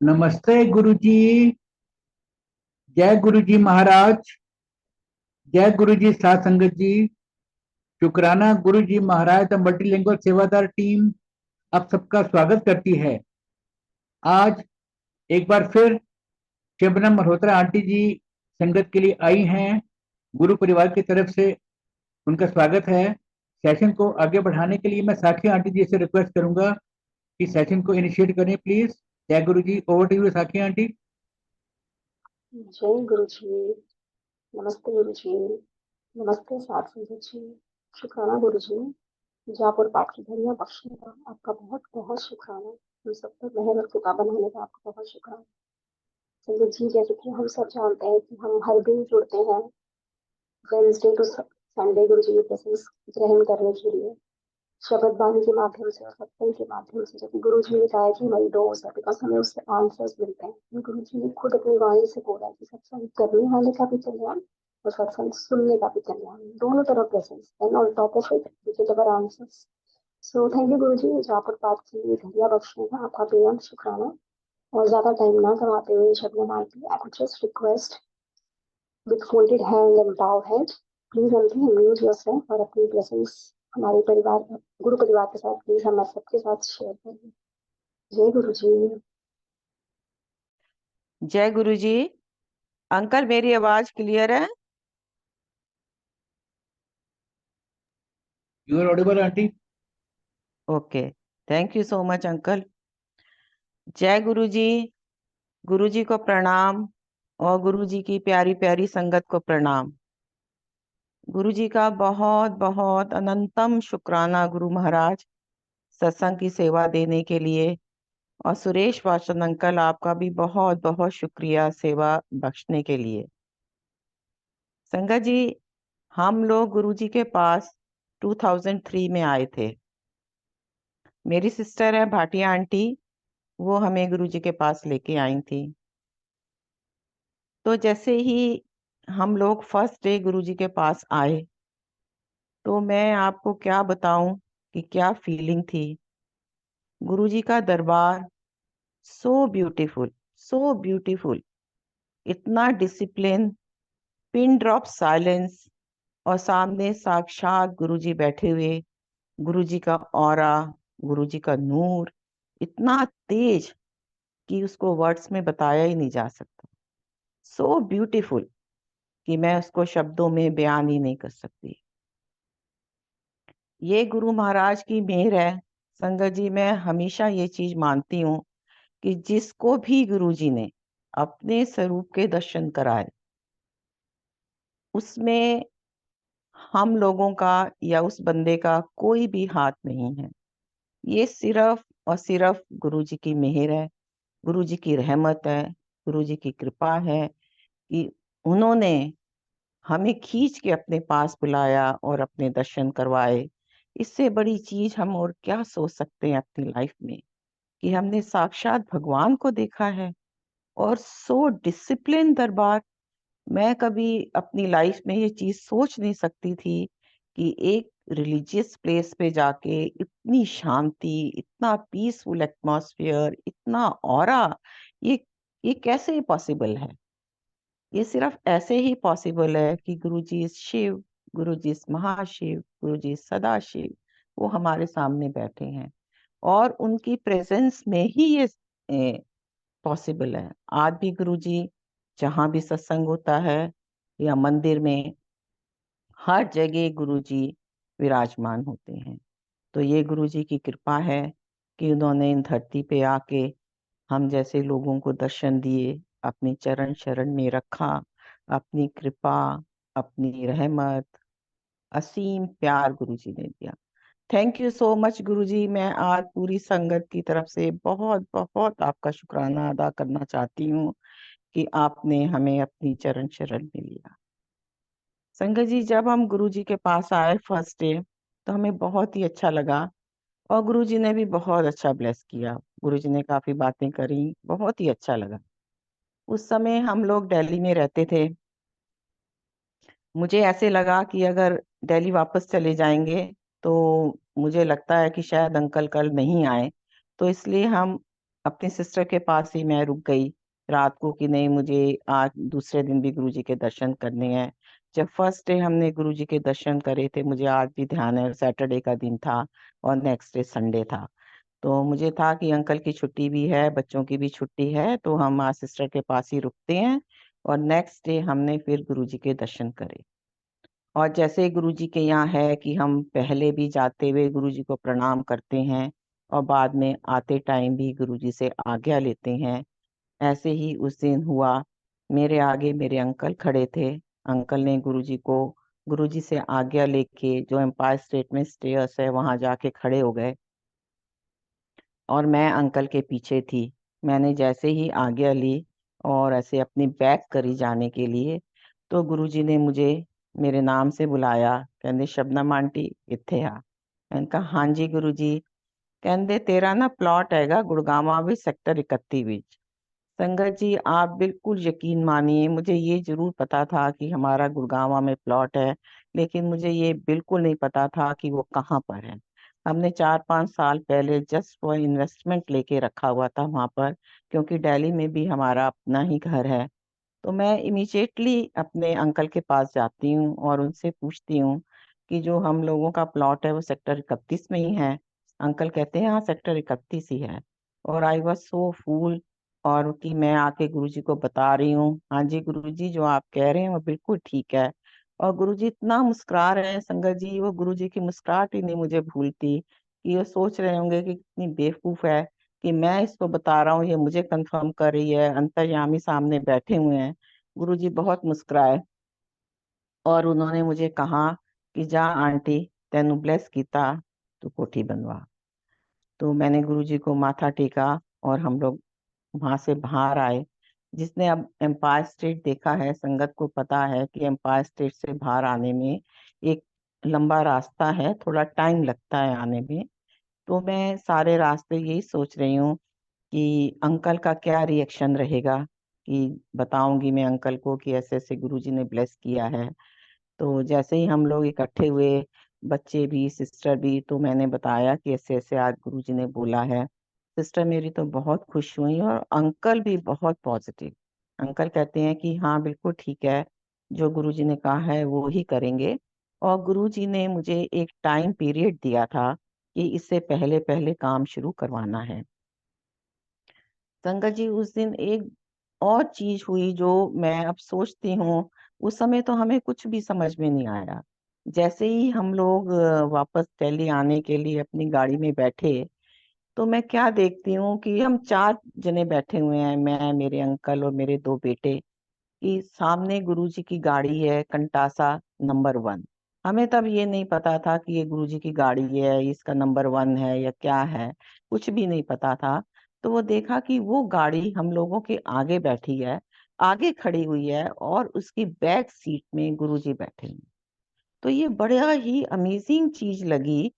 नमस्ते गुरुजी। जय गुरुजी महाराज। जय गुरुजी साध संगत जी। शुक्राना गुरुजी महाराज द मल्टीलिंगुअल सेवादार टीम आप सबका स्वागत करती है। आज एक बार फिर शबनम मल्होत्रा आंटी जी संगत के लिए आई हैं। गुरु परिवार की तरफ से उनका स्वागत है। सेशन को आगे बढ़ाने के लिए मैं साक्षी आंटी जी से रिक्वेस्ट करूंगा कि सेशन को इनिशिएट करें प्लीज। जय गुरु ji, over to you Sakshi aunty. जय गुरु जी। नमस्ते गुरु जी। नमस्ते साथ संगत जी। शुक्राना गुरु जी। जापुर पाठ की धनिया बख्शने का आपका बहुत बहुत शुक्राना। हम सब पर मेहर और कृपा बनाने का आपका बहुत शुक्राना। संगत जी, जैसे कि हम सब जानते हैं कि हम हर दिन जुड़ते हैं वेंसडे टू संडे गुरु जी की प्रेजेंस ग्रहण करने के लिए शब्द बाणी के माध्यम से और सत्संग के माध्यम से, जो कि गुरु जी ने कहा कि हमारी डोज है, बिकॉज हमें उससे आंसर्स मिलते हैं। गुरु जी ने खुद अपनी वाणी से बोला कि सत्संग करने वाले का भी कल्याण और सत्संग सुनने का भी कल्याण, दोनों तरफ presence and on top of it digital answers. So thank you गुरु जी, जापुर पाठ की घड़िया बख्शने का आपका बेहद शुक्राना। और ज्यादा टाइम ना करवाते हुए Shabnam aunty, I would just request with folded hand and bowed head, please aunty unmute yourself और अपनी ब्लेसिंग्स हमारे परिवार गुरु परिवार के साथ प्लीज हमारे सबके साथ शेयर करिए। जय गुरु जी। जय गुरु जी। अंकल, मेरी आवाज क्लियर है? You are audible aunty. Okay, thank you so much uncle. जय गुरु जी। गुरु जी को प्रणाम और गुरु जी की प्यारी प्यारी संगत को प्रणाम। गुरु जी का बहुत बहुत अनंतम शुक्राना गुरु महाराज, सत्संग की सेवा देने के लिए। और सुरेश वाचन अंकल, आपका भी बहुत बहुत शुक्रिया सेवा बख्शने के लिए। संगत जी, हम लोग गुरु जी के पास 2003 में आए थे। मेरी सिस्टर है भाटिया आंटी, वो हमें गुरु जी के पास लेके आई थी। तो जैसे ही हम लोग फर्स्ट डे गुरु जी के पास आए, तो मैं आपको क्या बताऊं कि क्या फीलिंग थी। गुरु जी का दरबार सो ब्यूटीफुल, सो ब्यूटीफुल। इतना डिसिप्लिन, पिन ड्रॉप साइलेंस, और सामने साक्षात गुरु जी बैठे हुए। गुरु जी का ऑरा, गुरु जी का नूर इतना तेज कि उसको वर्ड्स में बताया ही नहीं जा सकता। सो ब्यूटीफुल कि मैं उसको शब्दों में बयान ही नहीं कर सकती। ये गुरु महाराज की मेहर है। संगत जी, मैं हमेशा ये चीज मानती हूँ कि जिसको भी गुरु जी ने अपने स्वरूप के दर्शन कराए, उसमें हम लोगों का या उस बंदे का कोई भी हाथ नहीं है। ये सिर्फ और सिर्फ गुरु जी की मेहर है, गुरु जी की रहमत है, गुरु जी की कृपा है कि उन्होंने हमें खींच के अपने पास बुलाया और अपने दर्शन करवाए। इससे बड़ी चीज हम और क्या सोच सकते हैं अपनी लाइफ में, कि हमने साक्षात भगवान को देखा है। और सो डिसिप्लिन दरबार, मैं कभी अपनी लाइफ में ये चीज सोच नहीं सकती थी कि एक रिलीजियस प्लेस पे जाके इतनी शांति, इतना पीसफुल एटमॉस्फेयर, इतना ऑरा, ये ये कैसे पॉसिबल है। ये सिर्फ ऐसे ही पॉसिबल है कि गुरु जी शिव, गुरु जी महाशिव, गुरु जी सदाशिव, वो हमारे सामने बैठे हैं और उनकी प्रेजेंस में ही ये पॉसिबल है। आज भी गुरु जी जहाँ भी सत्संग होता है या मंदिर में, हर जगह गुरु जी विराजमान होते हैं। तो ये गुरु जी की कृपा है कि उन्होंने इन धरती पे आके हम जैसे लोगों को दर्शन दिए, अपनी चरण शरण में रखा, अपनी कृपा, अपनी रहमत, असीम प्यार गुरु जी ने दिया। थैंक यू सो मच गुरु जी। मैं आज पूरी संगत की तरफ से बहुत बहुत आपका शुक्राना अदा करना चाहती हूँ कि आपने हमें अपनी चरण शरण में लिया। संगत जी, जब हम गुरु जी के पास आए फर्स्ट डे, तो हमें बहुत ही अच्छा लगा और गुरु जी ने भी बहुत अच्छा ब्लेस किया। गुरु जी ने काफी बातें करी, बहुत ही अच्छा लगा। उस समय हम लोग दिल्ली में रहते थे। मुझे ऐसे लगा कि अगर दिल्ली वापस चले जाएंगे तो मुझे लगता है कि शायद अंकल कल नहीं आए। तो इसलिए हम अपनी सिस्टर के पास ही मैं रुक गई रात को कि नहीं, मुझे आज दूसरे दिन भी गुरुजी के दर्शन करने हैं। जब फर्स्ट डे हमने गुरुजी के दर्शन करे थे, मुझे आज भी ध्यान है, सैटरडे का दिन था और नेक्स्ट डे संडे था। तो मुझे था कि अंकल की छुट्टी भी है, बच्चों की भी छुट्टी है, तो हम आज सिस्टर के पास ही रुकते हैं। और नेक्स्ट डे हमने फिर गुरुजी के दर्शन करे। और जैसे गुरुजी के यहाँ है कि हम पहले भी जाते हुए गुरुजी को प्रणाम करते हैं और बाद में आते टाइम भी गुरुजी से आज्ञा लेते हैं, ऐसे ही उस दिन हुआ। मेरे आगे मेरे अंकल खड़े थे। अंकल ने गुरुजी से आज्ञा लेके जो एम्पायर स्टेट में स्टेयर्स है वहां जाके खड़े हो गए और मैं अंकल के पीछे थी। मैंने जैसे ही आज्ञा ली और ऐसे अपनी बैक करी जाने के लिए, तो गुरुजी ने मुझे मेरे नाम से बुलाया। कहते शबनम आंटी इत्थे आ। मैंने कहा हाँ जी गुरुजी। कहते तेरा ना प्लॉट हैगा गुड़गांवा में सेक्टर 31 विच। संगत जी आप बिल्कुल यकीन मानिए, मुझे ये जरूर पता था कि हमारा गुड़गांवा में प्लॉट है, लेकिन मुझे ये बिल्कुल नहीं पता था कि वो कहाँ पर है। हमने 4-5 साल पहले जस्ट फॉर इन्वेस्टमेंट लेके रखा हुआ था वहां पर, क्योंकि दिल्ली में भी हमारा अपना ही घर है। तो मैं इमीडिएटली अपने अंकल के पास जाती हूँ और उनसे पूछती हूँ कि जो हम लोगों का प्लॉट है वो सेक्टर 31 में ही है। अंकल कहते हैं हाँ सेक्टर 31 ही है। और आई वॉज सो फूल, और कि मैं आके गुरुजी को बता रही हूँ हाँ जी गुरुजी जो आप कह रहे हैं वो बिल्कुल ठीक है। और गुरुजी इतना मुस्कुरा रहे हैं संगत जी, वो गुरुजी की मुस्कुराहट ही नहीं मुझे भूलती। कि ये सोच रहे होंगे कि कितनी बेवकूफ है कि मैं इसको बता रहा हूँ, ये मुझे कंफर्म कर रही है, अंतर्यामी सामने बैठे हुए हैं। गुरुजी बहुत मुस्कुराए और उन्होंने मुझे कहा कि जा आंटी, तेनु ब्लेस कीता, तू कोठी बनवा। तो मैंने गुरुजी को माथा टेका और हम लोग वहां से बाहर आए। जिसने अब एम्पायर स्टेट देखा है, संगत को पता है कि एम्पायर स्टेट से बाहर आने में एक लंबा रास्ता है, थोड़ा टाइम लगता है आने में। तो मैं सारे रास्ते यही सोच रही हूँ कि अंकल का क्या रिएक्शन रहेगा, कि बताऊंगी मैं अंकल को कि ऐसे ऐसे गुरुजी ने ब्लेस किया है। तो जैसे ही हम लोग इकट्ठे हुए, बच्चे भी सिस्टर भी, तो मैंने बताया कि ऐसे ऐसे आज गुरुजी ने बोला है। सिस्टर मेरी तो बहुत खुश हुई और अंकल भी बहुत पॉजिटिव। अंकल कहते हैं कि हाँ बिल्कुल ठीक है, जो गुरुजी ने कहा है वो ही करेंगे। और गुरुजी ने मुझे एक टाइम पीरियड दिया था कि इससे पहले पहले काम शुरू करवाना है। संगत जी उस दिन एक और चीज हुई जो मैं अब सोचती हूँ, उस समय तो हमें कुछ भी समझ में नहीं आया। जैसे ही हम लोग वापस दिल्ली आने के लिए अपनी गाड़ी में बैठे, तो मैं क्या देखती हूँ कि हम 4 जने बैठे हुए हैं, मैं मेरे अंकल और मेरे 2 बेटे। कि सामने गुरुजी की गाड़ी है कंटासा नंबर 1। हमें तब ये नहीं पता था कि ये गुरुजी की गाड़ी है, इसका नंबर 1 है या क्या है, कुछ भी नहीं पता था। तो वो देखा कि वो गाड़ी हम लोगों के आगे बैठी है, आगे खड़ी हुई है और उसकी बैक सीट में गुरुजी बैठे हैं। तो ये बड़ा ही अमेजिंग चीज लगी।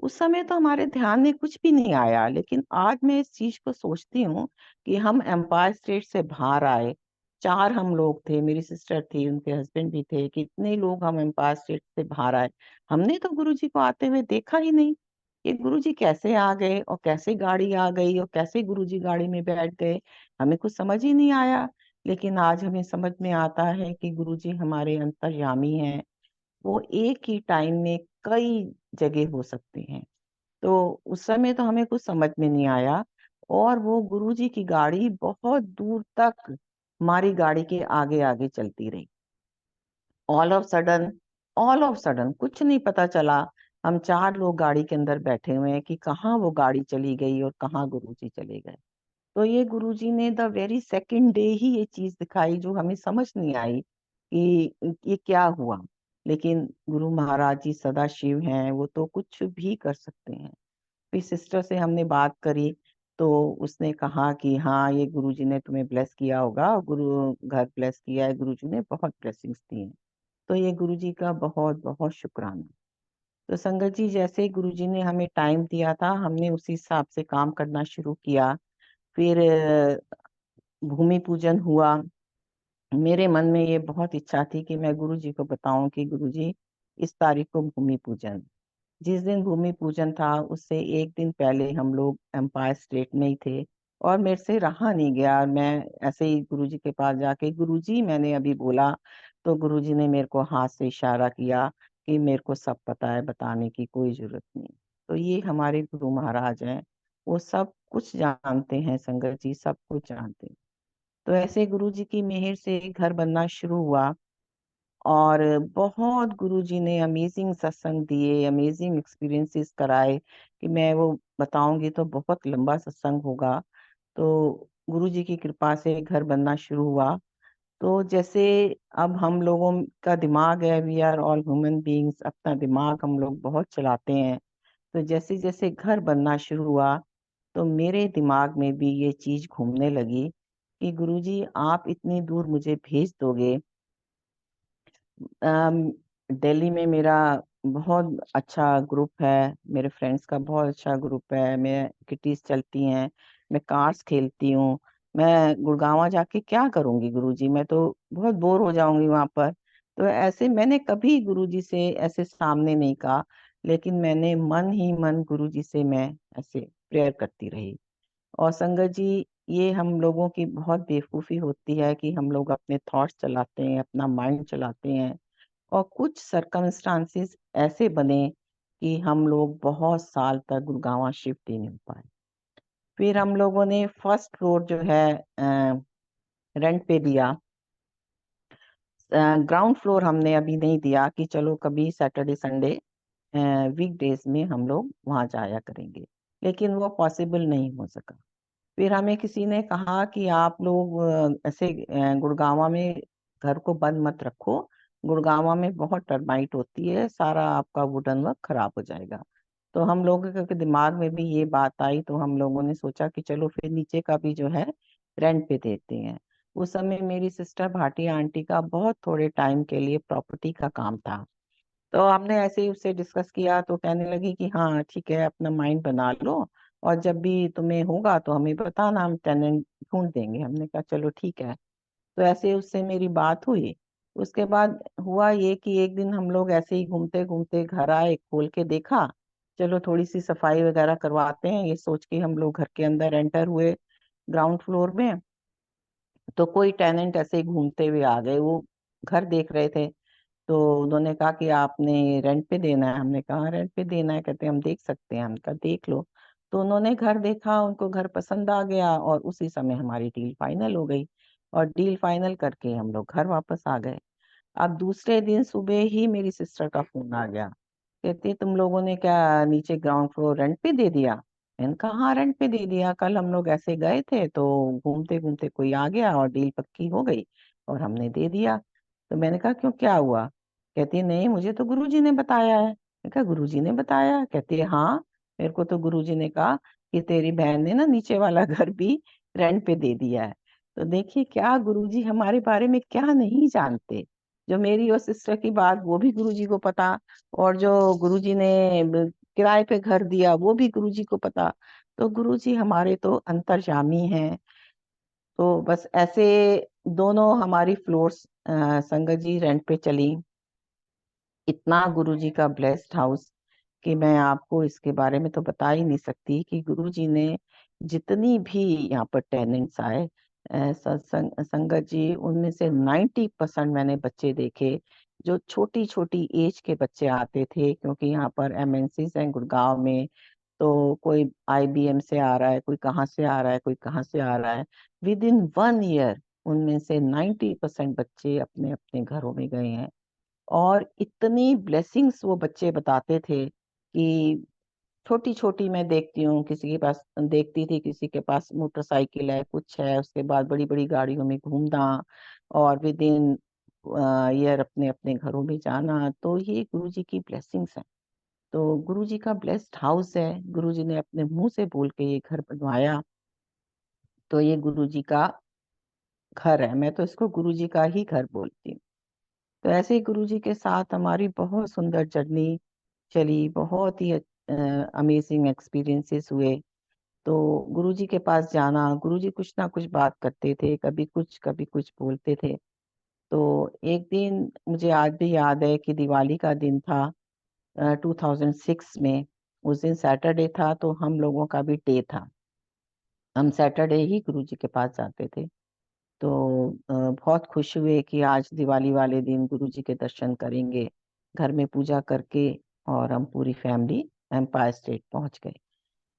उस समय तो हमारे ध्यान में कुछ भी नहीं आया, लेकिन आज मैं इस चीज को सोचती हूँ कि हम एम्पायर स्टेट से बाहर आए। 4 हम लोग थे, मेरी सिस्टर थी, उनके हस्बैंड भी थे, कितने लोग हम एम्पायर स्टेट से बाहर आए। हमने तो गुरुजी को आते हुए देखा ही नहीं। ये गुरुजी कैसे आ गए और कैसे गाड़ी आ गई और कैसे गुरुजी गाड़ी में बैठ गए, हमें कुछ समझ ही नहीं आया। लेकिन आज हमें समझ में आता है कि गुरुजी हमारे अंतर्यामी हैं। वो एक ही टाइम में कई जगह हो सकते हैं। तो उस समय तो हमें कुछ समझ में नहीं आया। और वो गुरुजी की गाड़ी बहुत दूर तक हमारी गाड़ी के आगे आगे चलती रही। All of sudden all of sudden कुछ नहीं पता चला। हम 4 लोग गाड़ी के अंदर बैठे हुए हैं कि कहाँ वो गाड़ी चली गई और कहाँ गुरुजी चले गए। तो ये गुरुजी ने द वेरी सेकंड डे ही ये चीज दिखाई जो हमें समझ नहीं आई कि ये क्या हुआ। लेकिन गुरु महाराज जी सदा शिव हैं, वो तो कुछ भी कर सकते हैं। फिर सिस्टर से हमने बात करी, तो उसने कहा कि हाँ ये गुरुजी ने तुम्हें ब्लेस किया होगा, और गुरु घर ब्लेस किया है, गुरुजी ने बहुत ब्लेसिंग्स दी हैं। तो ये गुरुजी का बहुत बहुत शुक्राना। तो संगत जी जैसे गुरुजी ने हमें टाइम दिया था, हमने उसी हिसाब से काम करना शुरू किया। फिर भूमि पूजन हुआ। मेरे मन में ये बहुत इच्छा थी कि मैं गुरुजी को बताऊं कि गुरुजी इस तारीख को भूमि पूजन। जिस दिन भूमि पूजन था उससे एक दिन पहले हम लोग एम्पायर स्टेट में ही थे और मेरे से रहा नहीं गया, और मैं ऐसे ही गुरुजी के पास जाके, गुरुजी मैंने अभी बोला, तो गुरुजी ने मेरे को हाथ से इशारा किया कि मेरे को सब पता है, बताने की कोई जरूरत नहीं। तो ये हमारे गुरु महाराज हैं, वो सब कुछ जानते हैं संगत जी, सब कुछ जानते हैं। तो ऐसे गुरुजी की मेहर से घर बनना शुरू हुआ, और बहुत गुरुजी ने अमेजिंग सत्संग दिए, अमेजिंग एक्सपीरियंसेस कराए, कि मैं वो बताऊंगी तो बहुत लंबा सत्संग होगा। तो गुरुजी की कृपा से घर बनना शुरू हुआ। तो जैसे अब हम लोगों का दिमाग है, we are all human beings, अपना दिमाग हम लोग बहुत चलाते हैं। तो जैसे जैसे घर बनना शुरू हुआ, तो मेरे दिमाग में भी ये चीज घूमने लगी कि गुरुजी आप इतनी दूर मुझे भेज दोगे। अम, दिल्ली में मेरा बहुत अच्छा ग्रुप है, मेरे फ्रेंड्स का बहुत अच्छा ग्रुप है, मैं किटीज चलती हैं, मैं कार्ड्स खेलती हूँ। मैं गुड़गांव जाके क्या करूंगी गुरुजी, मैं तो बहुत बोर हो जाऊंगी वहां पर। तो ऐसे मैंने कभी गुरुजी से ऐसे सामने नहीं कहा, लेकिन मैंने मन ही मन गुरुजी से मैं ऐसे प्रेयर करती रही। और संगत जी, ये हम लोगों की बहुत बेवकूफी होती है कि हम लोग अपने थॉट्स चलाते हैं, अपना माइंड चलाते हैं, और कुछ सरकमस्टांसेस ऐसे बने कि हम लोग बहुत साल तक गुड़गांव शिफ्ट ही नहीं हो पाए। फिर हम लोगों ने फर्स्ट फ्लोर जो है रेंट पे दिया। ग्राउंड फ्लोर हमने अभी नहीं दिया, कि चलो कभी सैटरडे संडे वीकडेज में हम लोग वहां जाया करेंगे, लेकिन वो पॉसिबल नहीं हो सका। फिर हमें किसी ने कहा कि आप लोग ऐसे गुड़गांव में घर को बंद मत रखो, गुड़गांव में बहुत टर्माइट होती है, सारा आपका वुडन वर्क खराब हो जाएगा। तो हम लोगों के दिमाग में भी ये बात आई, तो हम लोगों ने सोचा कि चलो फिर नीचे का भी जो है रेंट पे देते हैं। उस समय मेरी सिस्टर भाटिया आंटी का बहुत थोड़े टाइम के लिए प्रॉपर्टी का काम था। तो हमने ऐसे ही उससे डिस्कस किया, तो कहने लगी कि हाँ ठीक है, अपना माइंड बना लो, और जब भी तुम्हें होगा तो हमें बताना, हम टेनेंट ढूंढ देंगे। हमने कहा चलो ठीक है। तो ऐसे उससे मेरी बात हुई। उसके बाद हुआ ये कि एक दिन हम लोग ऐसे ही घूमते घूमते घर आए, खोल के देखा, चलो थोड़ी सी सफाई वगैरह करवाते हैं, ये सोच के हम लोग घर के अंदर एंटर हुए ग्राउंड फ्लोर में। तो कोई टेनेंट ऐसे ही घूमते हुए आ गए, वो घर देख रहे थे। तो उन्होंने कहा कि आपने रेंट पे देना है। हमने कहा रेंट पे देना है, कहते हम देख सकते हैं। हमने कहा देख लो। तो उन्होंने घर देखा, उनको घर पसंद आ गया, और उसी समय हमारी डील फाइनल हो गई, और डील फाइनल करके हम लोग घर वापस आ गए। अब दूसरे दिन सुबह ही मेरी सिस्टर का फोन आ गया, कहती तुम लोगों ने क्या नीचे ग्राउंड फ्लोर रेंट पे दे दिया। मैंने कहा हाँ रेंट पे दे दिया, कल हम लोग ऐसे गए थे तो घूमते घूमते कोई आ गया और डील पक्की हो गई, और हमने दे दिया। तो मैंने कहा क्यों, क्या हुआ। कहती है नहीं, मुझे तो गुरुजी ने बताया है। मैंने कहा गुरुजी ने बताया, कहती है हाँ, मेरे को तो गुरुजी ने कहा कि तेरी बहन ने ना नीचे वाला घर भी रेंट पे दे दिया है। तो देखिए क्या गुरुजी हमारे बारे में क्या नहीं जानते। जो मेरी और सिस्टर की बात वो भी गुरुजी को पता, और जो गुरुजी ने किराए पे घर दिया वो भी गुरुजी को पता। तो गुरुजी हमारे तो अंतर्यामी हैं। तो बस ऐसे दोनों हमारी फ्लोर्स संगत जी रेंट पे चली। इतना गुरुजी का ब्लेस्ड हाउस कि मैं आपको इसके बारे में तो बता ही नहीं सकती, कि गुरुजी ने जितनी भी यहाँ पर टेनेंट्स आए संगत जी, उनमें से 90% मैंने बच्चे देखे जो छोटी छोटी एज के बच्चे आते थे, क्योंकि यहाँ पर एमएनसीज हैं गुड़गांव में। तो कोई आईबीएम से आ रहा है, कोई कहाँ से आ रहा है, कोई कहाँ से आ रहा है। विद इन 1 ईयर उनमें से 90% बच्चे अपने अपने घरों में गए हैं। और इतनी ब्लेसिंग्स वो बच्चे बताते थे कि छोटी छोटी मैं देखती हूँ, किसी के पास देखती थी, किसी के पास मोटरसाइकिल है, कुछ है, उसके बाद बड़ी बड़ी गाड़ियों में घूमना, और विद इन ईयर अपने अपने घरों में जाना। तो ये गुरुजी की ब्लेसिंग्स है। तो गुरुजी का ब्लेस्ड हाउस है, गुरुजी ने अपने मुंह से बोल के ये घर बनवाया। तो ये गुरुजी का घर है, मैं तो इसको गुरुजी का ही घर बोलती हूँ। तो ऐसे ही गुरुजी के साथ हमारी बहुत सुंदर जर्नी चली, बहुत ही अमेजिंग एक्सपीरियंसेस हुए। तो गुरुजी के पास जाना, गुरुजी कुछ ना कुछ बात करते थे, कभी कुछ बोलते थे। तो एक दिन मुझे आज भी याद है कि दिवाली का दिन था 2006 में। उस दिन सैटरडे था, तो हम लोगों का भी डे था। हम सैटरडे ही गुरुजी के पास जाते थे। तो बहुत खुश हुए कि आज दिवाली वाले दिन गुरुजी के दर्शन करेंगे, घर में पूजा करके। और हम पूरी फैमिली एम्पायर स्टेट पहुंच गए।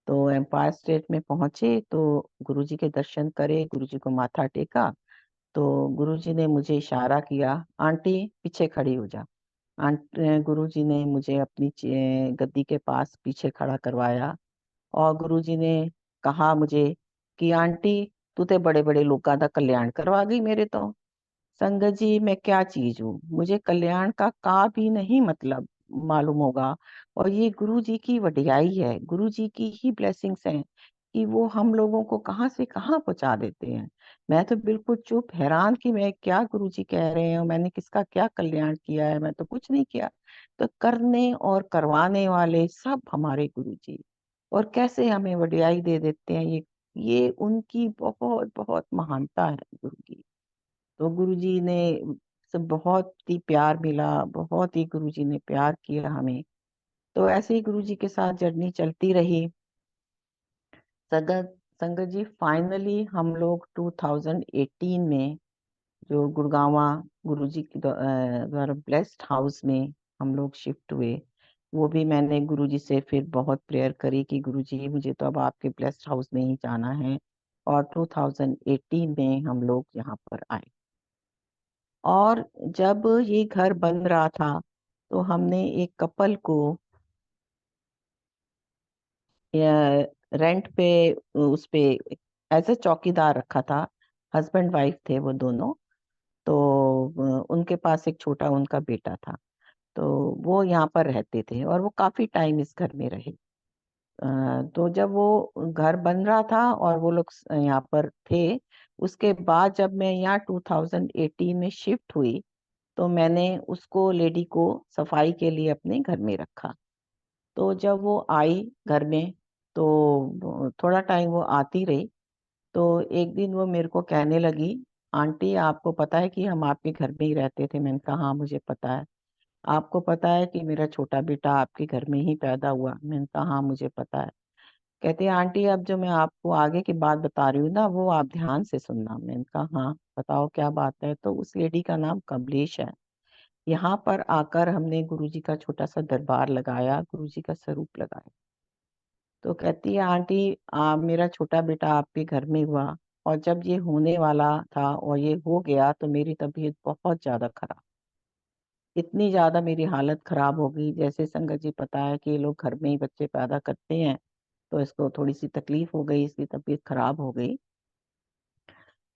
तो एम्पायर स्टेट में पहुंचे तो गुरुजी के दर्शन करे, गुरुजी को माथा टेका। तो गुरुजी ने मुझे इशारा किया, आंटी पीछे खड़ी हो जा। गुरुजी ने मुझे अपनी गद्दी के पास पीछे खड़ा करवाया। और गुरुजी ने कहा मुझे कि आंटी तू ते बड़े बड़े लोगों का कल्याण करवा गई मेरे तो। संगत जी मैं क्या चीज हूँ, मुझे कल्याण का भी नहीं मतलब मालूम होगा। और ये गुरु जी की वडियाई है, गुरु जी की ही ब्लेसिंग्स हैं कि वो हम लोगों को कहाँ से कहाँ पहुंचा देते हैं। मैं तो बिल्कुल चुप हैरान कि मैं क्या गुरु जी कह रहे हैं, मैंने किसका क्या कल्याण किया है, मैं तो कुछ नहीं किया। तो करने और करवाने वाले सब हमारे गुरु जी, और कैसे हमें वडियाई दे देते हैं। ये उनकी बहुत बहुत महानता है गुरु की। तो गुरुजी ने सब बहुत ही प्यार मिला, बहुत ही गुरुजी ने प्यार किया हमें। तो ऐसे ही गुरुजी के साथ जर्नी चलती रही। संगत संगत जी फाइनली हम लोग 2018 में जो गुड़गांवा गुरुजी के द्वारा ब्लेस्ड हाउस में हम लोग शिफ्ट हुए। वो भी मैंने गुरुजी से फिर बहुत प्रेयर करी कि गुरुजी मुझे तो अब आपके ब्लेस्ड हाउस में ही जाना है। और 2018 में हम लोग यहाँ पर आए। और जब ये घर बन रहा था तो हमने एक कपल को रेंट पे उस पे एज ए चौकीदार रखा था। हस्बैंड वाइफ थे वो दोनों। तो उनके पास एक छोटा उनका बेटा था। तो वो यहाँ पर रहते थे और वो काफी टाइम इस घर में रहे। तो जब वो घर बन रहा था और वो लोग यहाँ पर थे, उसके बाद जब मैं यहाँ 2018 में शिफ्ट हुई तो मैंने उसको लेडी को सफाई के लिए अपने घर में रखा। तो जब वो आई घर में तो थोड़ा टाइम वो आती रही। तो एक दिन वो मेरे को कहने लगी, आंटी आपको पता है कि हम आपके घर में ही रहते थे। मैंने कहा हाँ मुझे पता है। आपको पता है कि मेरा छोटा बेटा आपके घर में ही पैदा हुआ। मैंने कहा हाँ मुझे पता है। कहती है आंटी अब जो मैं आपको आगे की बात बता रही हूँ ना वो आप ध्यान से सुनना। मैंने कहा हाँ बताओ क्या बात है। तो उस लेडी का नाम कमलेश है। यहाँ पर आकर हमने गुरुजी का छोटा सा दरबार लगाया, गुरुजी का स्वरूप लगाया। तो कहती है आंटी मेरा छोटा बेटा आपके घर में हुआ, और जब ये होने वाला था और ये हो गया तो मेरी तबीयत बहुत ज्यादा खराब, इतनी ज्यादा मेरी हालत खराब हो गई। जैसे संगत जी पता है कि ये लोग घर में ही बच्चे पैदा करते हैं, तो इसको थोड़ी सी तकलीफ हो गई, इसकी तबीयत खराब हो गई।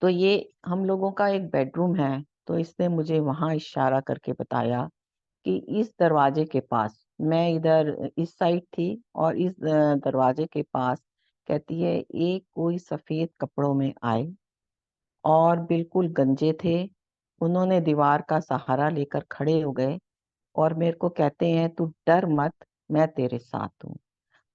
तो ये हम लोगों का एक बेडरूम है। तो इसने मुझे वहां इशारा करके बताया कि इस दरवाजे के पास, मैं इधर इस साइड थी और इस दरवाजे के पास, कहती है एक कोई सफेद कपड़ों में आए और बिल्कुल गंजे थे। उन्होंने दीवार का सहारा लेकर खड़े हो गए और मेरे को कहते हैं तू डर मत, मैं तेरे साथ हूँ।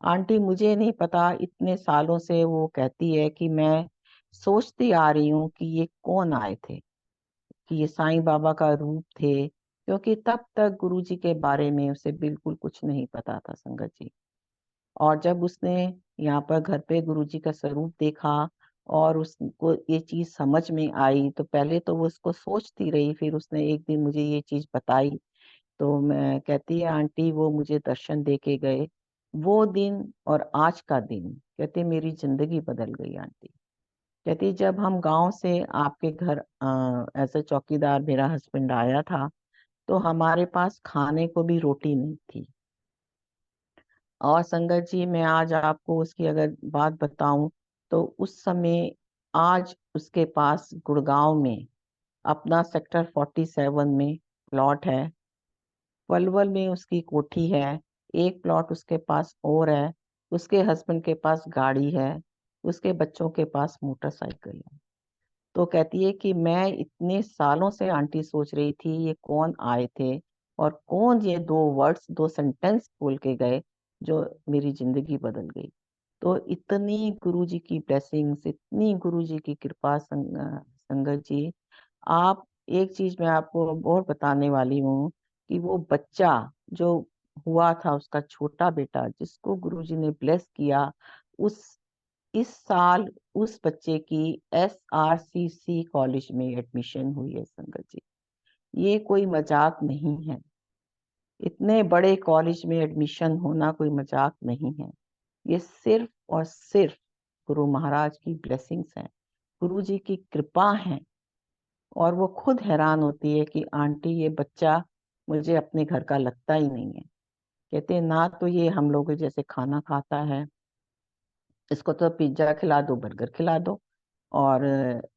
आंटी मुझे नहीं पता, इतने सालों से वो कहती है कि मैं सोचती आ रही हूँ कि ये कौन आए थे, कि ये साईं बाबा का रूप थे, क्योंकि तब तक गुरुजी के बारे में उसे बिल्कुल कुछ नहीं पता था संगत जी। और जब उसने यहाँ पर घर पे गुरुजी का स्वरूप देखा और उसको ये चीज समझ में आई, तो पहले तो वो उसको सोचती रही, फिर उसने एक दिन मुझे ये चीज बताई। तो मैं कहती है आंटी वो मुझे दर्शन दे के गए। वो दिन और आज का दिन कहते मेरी जिंदगी बदल गई आंटी। कहती जब हम गांव से आपके घर एज ए चौकीदार मेरा हस्बैंड आया था तो हमारे पास खाने को भी रोटी नहीं थी। और संगत जी मैं आज आपको उसकी अगर बात बताऊं तो उस समय आज उसके पास गुड़गांव में अपना सेक्टर 47 में प्लॉट है। पलवल में उसकी कोठी है। एक प्लॉट उसके पास और है। उसके हस्बैंड के पास गाड़ी है। उसके बच्चों के पास मोटरसाइकिल है। तो कहती है कि मैं इतने सालों से आंटी सोच रही थी ये कौन आए थे और कौन ये दो वर्ड्स दो सेंटेंस बोल के गए जो मेरी जिंदगी बदल गई। तो इतनी गुरुजी की ब्लेसिंग्स, इतनी गुरुजी की कृपा संगत जी। आप एक चीज मैं आपको और बताने वाली हूँ कि वो बच्चा जो हुआ था, उसका छोटा बेटा जिसको गुरुजी ने ब्लेस किया, उस इस साल उस बच्चे की SRCC कॉलेज में एडमिशन हुई है संगत जी। ये कोई मजाक नहीं है। इतने बड़े कॉलेज में एडमिशन होना कोई मजाक नहीं है। ये सिर्फ और सिर्फ गुरु महाराज की ब्लेसिंग्स हैं, गुरु जी की कृपा है। और वो खुद हैरान होती है कि आंटी ये बच्चा मुझे अपने घर का लगता ही नहीं है। कहते हैं ना तो ये हम लोग जैसे खाना खाता है, इसको तो पिज्जा खिला दो, बर्गर खिला दो, और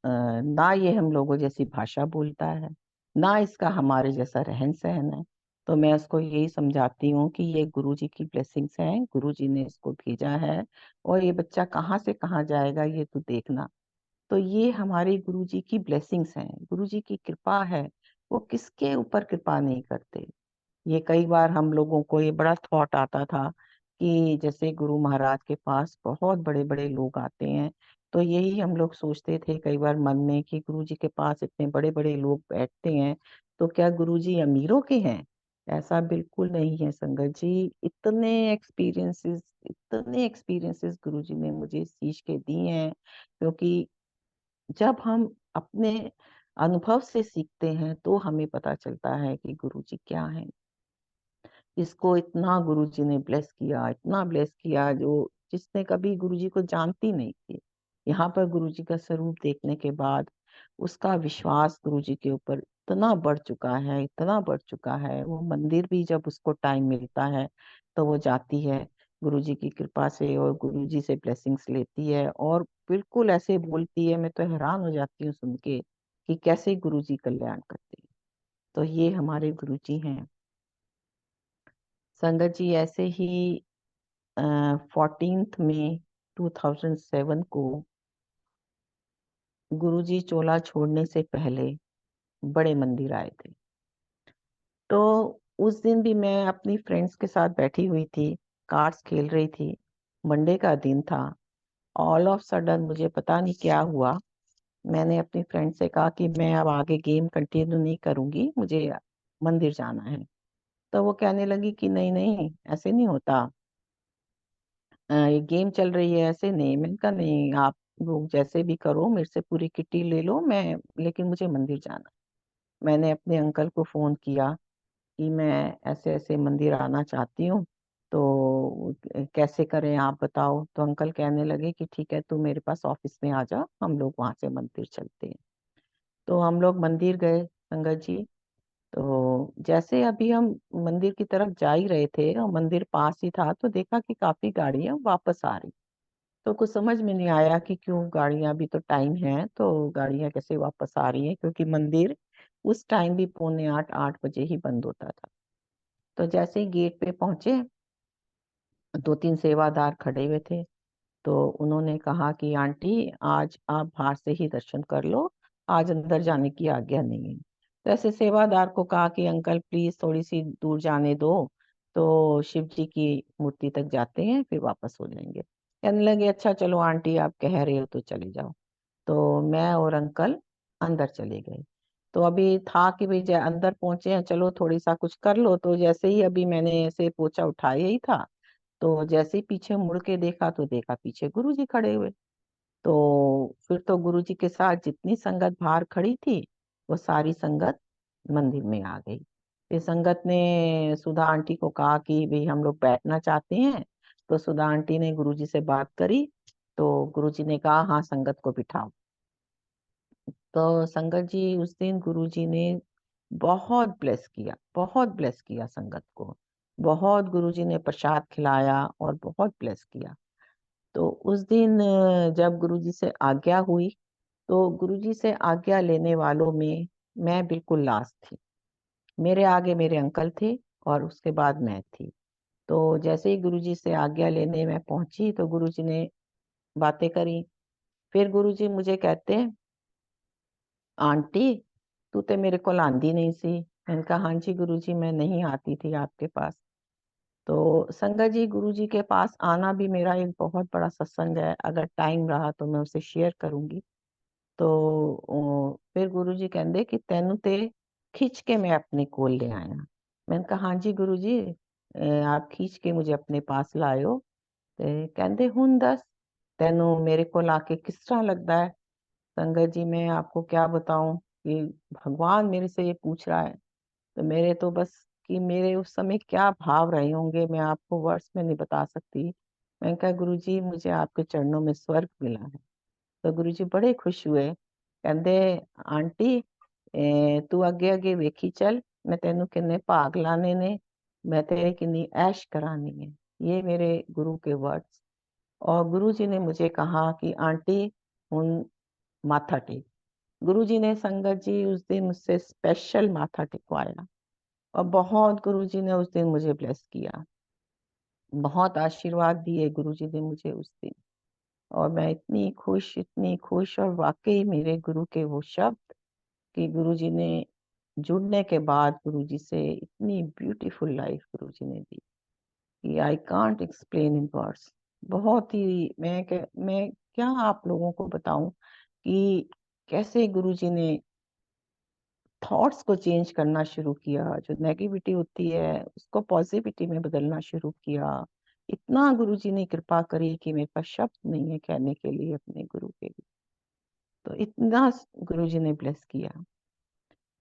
ना ये हम लोगों जैसी भाषा बोलता है, ना इसका हमारे जैसा रहन सहन है। तो मैं उसको यही समझाती हूँ कि ये गुरुजी की ब्लेसिंग्स हैं, गुरुजी ने इसको भेजा है, और ये बच्चा कहाँ से कहाँ जाएगा ये तू देखना। तो ये हमारे गुरुजी की ब्लेसिंग्स हैं, गुरुजी की कृपा है। वो किसके ऊपर कृपा नहीं करते। ये कई बार हम लोगों को ये बड़ा थॉट आता था कि जैसे गुरु महाराज के पास बहुत बड़े बड़े लोग आते हैं, तो यही हम लोग सोचते थे कई बार मन में कि गुरु जी के पास इतने बड़े बड़े लोग बैठते हैं, तो क्या गुरु जी अमीरों के हैं। ऐसा बिल्कुल नहीं है संगत जी। इतने एक्सपीरियंसेस गुरु जी ने मुझे सीख के दिए हैं। क्योंकि जब हम अपने अनुभव से सीखते हैं तो हमें पता चलता है कि गुरु जी क्या है। इसको इतना गुरुजी ने ब्लेस किया, इतना ब्लेस किया, जो जिसने कभी गुरुजी को जानती नहीं थी, यहाँ पर गुरुजी का स्वरूप देखने के बाद उसका विश्वास गुरुजी के ऊपर इतना बढ़ चुका है, इतना बढ़ चुका है। वो मंदिर भी जब उसको टाइम मिलता है तो वो जाती है गुरुजी की कृपा से, और गुरुजी से ब्लेसिंग्स लेती है, और बिल्कुल ऐसे बोलती है, मैं तो हैरान हो जाती हूँ सुन के कि कैसे गुरुजी कल्याण करते हैं। तो ये हमारे गुरुजी हैं संगत जी। ऐसे ही 14 में 2007 को गुरुजी चोला छोड़ने से पहले बड़े मंदिर आए थे। तो उस दिन भी मैं अपनी फ्रेंड्स के साथ बैठी हुई थी, कार्ड्स खेल रही थी, मंडे का दिन था। ऑल ऑफ सडन मुझे पता नहीं क्या हुआ, मैंने अपनी फ्रेंड से कहा कि मैं अब आगे गेम कंटिन्यू नहीं करूंगी, मुझे मंदिर जाना है। तो वो कहने लगी कि नहीं नहीं ऐसे नहीं होता, ये गेम चल रही है, ऐसे नहीं। मैंने कहा नहीं, आप लोग जैसे भी करो, मेरे से पूरी किट्टी ले लो, मैं लेकिन मुझे मंदिर जाना। मैंने अपने अंकल को फोन किया कि मैं ऐसे ऐसे मंदिर आना चाहती हूँ, तो कैसे करें आप बताओ। तो अंकल कहने लगे कि ठीक है, तू मेरे पास ऑफिस में आ जा, हम लोग वहां से मंदिर चलते हैं। तो हम लोग मंदिर गए संगत जी। तो जैसे अभी हम मंदिर की तरफ जा ही रहे थे और मंदिर पास ही था, तो देखा कि काफी गाड़ियां वापस आ रही। तो कुछ समझ में नहीं आया कि क्यों गाड़ियां, अभी तो टाइम है तो गाड़ियां कैसे वापस आ रही हैं, क्योंकि मंदिर उस टाइम भी पौने 8 8 बजे ही बंद होता था। तो जैसे ही गेट पे पहुंचे, 2 3 सेवादार खड़े हुए थे। तो उन्होंने कहा कि आंटी आज आप बाहर से ही दर्शन कर लो, आज अंदर जाने की आज्ञा नहीं है। तो ऐसे सेवादार को कहा कि अंकल प्लीज थोड़ी सी दूर जाने दो, तो शिव जी की मूर्ति तक जाते हैं फिर वापस हो जाएंगे। कहने लगे अच्छा चलो आंटी आप कह रहे हो तो चले जाओ। तो मैं और अंकल अंदर चले गए। तो अभी था कि भाई अंदर पहुंचे हैं, चलो थोड़ी सा कुछ कर लो। तो जैसे ही अभी मैंने ऐसे पोछा उठाया ही था, तो जैसे ही पीछे मुड़ के देखा तो देखा पीछे गुरुजी खड़े हुए। तो फिर तो गुरुजी के साथ जितनी संगत बाहर खड़ी थी, वो सारी संगत मंदिर में आ गई। फिर संगत ने सुधा आंटी को कहा कि भाई हम लोग बैठना चाहते हैं। तो सुधा आंटी ने गुरुजी से बात करी, तो गुरुजी ने कहा हाँ संगत को बिठाओ। तो संगत जी उस दिन गुरुजी ने बहुत ब्लेस किया, बहुत ब्लेस किया संगत को। बहुत गुरुजी ने प्रसाद खिलाया और बहुत ब्लेस किया। तो उस दिन जब गुरुजी से आज्ञा हुई, तो गुरुजी से आज्ञा लेने वालों में मैं बिल्कुल लास्ट थी। मेरे आगे मेरे अंकल थे और उसके बाद मैं थी। तो जैसे ही गुरुजी से आज्ञा लेने मैं पहुंची तो गुरुजी ने बातें करी। फिर गुरुजी मुझे कहते आंटी तू तो मेरे को आंदी नहीं सी। मैंने कहा हाँ जी गुरुजी मैं नहीं आती थी आपके पास। तो संगत जी गुरुजी के पास आना भी मेरा एक बहुत बड़ा सत्संग है, अगर टाइम रहा तो मैं उसे शेयर करूंगी। तो फिर गुरुजी कहते कि तेनू ते खींच के मैं अपने कोल ले आया। मैंने कहा हाँ जी गुरुजी, आप खींच के मुझे अपने पास लायो। ते कहते हुन दस तेनू मेरे को लाके किस तरह लगता है। संगत जी मैं आपको क्या बताऊं कि भगवान मेरे से ये पूछ रहा है, तो मेरे तो बस कि मेरे उस समय क्या भाव रहे होंगे मैं आपको वर्ड्स में नहीं बता सकती। मैं कहा गुरु जी मुझे आपके चरणों में स्वर्ग मिला है। तो गुरु जी बड़े खुश हुए, कहते आंटी तू अगे अगे वेखी चल, मैं तेनू किन्ने भाग लाने ने, मैं तेरे किन्नी ऐश करानी है। ये मेरे गुरु के वर्ड्स। और गुरु जी ने मुझे कहा कि आंटी हुन माथा टेक। गुरु जी ने संगत जी उस दिन मुझसे स्पेशल माथा टेकवाया, और बहुत गुरु जी ने उस दिन मुझे ब्लेस किया, बहुत आशीर्वाद दिए गुरु जी ने मुझे उस दिन। और मैं इतनी खुश, और वाकई मेरे गुरु के वो शब्द कि गुरु जी ने जुड़ने के बाद गुरु जी से इतनी ब्यूटीफुल लाइफ गुरु जी ने दी कि I can't explain in words. बहुत ही मैं क्या आप लोगों को बताऊं कि कैसे गुरु जी ने थॉट्स को चेंज करना शुरू किया, जो नेगेटिविटी होती है उसको पॉजिटिविटी में बदलना शुरू किया। इतना गुरुजी ने कृपा करी कि मेरे पास शब्द नहीं है कहने के लिए अपने गुरु के लिए। तो इतना गुरुजी ने ब्लेस किया।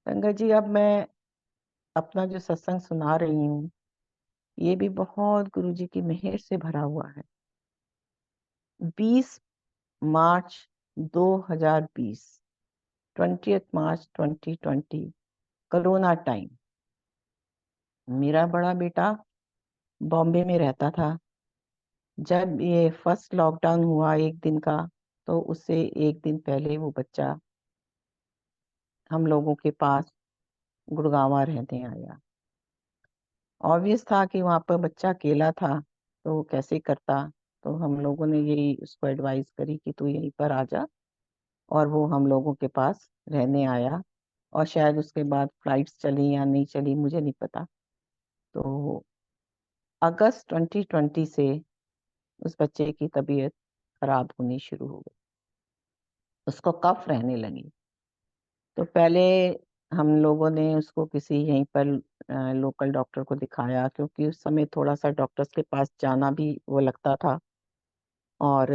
संगत जी अब मैं अपना जो सत्संग सुना रही हूँ ये भी बहुत गुरुजी की मेहर से भरा हुआ है। 20 मार्च 2020, 20 मार्च 2020, कोरोना टाइम। मेरा बड़ा बेटा बॉम्बे में रहता था। जब ये फर्स्ट लॉकडाउन हुआ एक दिन का, तो उससे एक दिन पहले वो बच्चा हम लोगों के पास गुड़गांवा रहने आया। ऑब्वियस था कि वहां पर बच्चा अकेला था तो वो कैसे करता। तो हम लोगों ने यही उसको एडवाइस करी कि तू यहीं पर आ जा, और वो हम लोगों के पास रहने आया। और शायद उसके बाद फ्लाइट्स चली या नहीं चली मुझे नहीं पता। तो अगस्त 2020 से उस बच्चे की तबीयत खराब होनी शुरू हो गई, उसको कफ रहने लगी। तो पहले हम लोगों ने उसको किसी यहीं पर लोकल डॉक्टर को दिखाया, क्योंकि उस समय थोड़ा सा डॉक्टर्स के पास जाना भी वो लगता था। और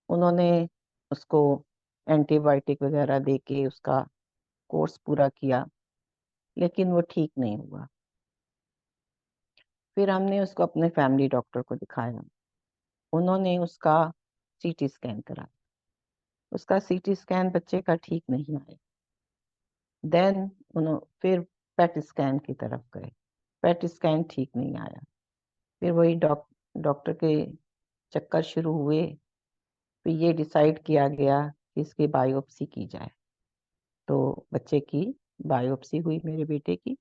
उन्होंने उसको एंटीबायोटिक वगैरह दे के उसका कोर्स पूरा किया, लेकिन वो ठीक नहीं हुआ। फिर हमने उसको अपने फैमिली डॉक्टर को दिखाया। उन्होंने उसका सीटी स्कैन करा। उसका सीटी स्कैन बच्चे का ठीक नहीं आया। देन उन्होंने फिर पेट स्कैन की तरफ गए। पेट स्कैन ठीक नहीं आया। फिर वही डॉक्टर के चक्कर शुरू हुए। फिर ये डिसाइड किया गया कि इसकी बायोप्सी की जाए। तो बच्चे की बायोप्सी हुई मेरे बेटे की,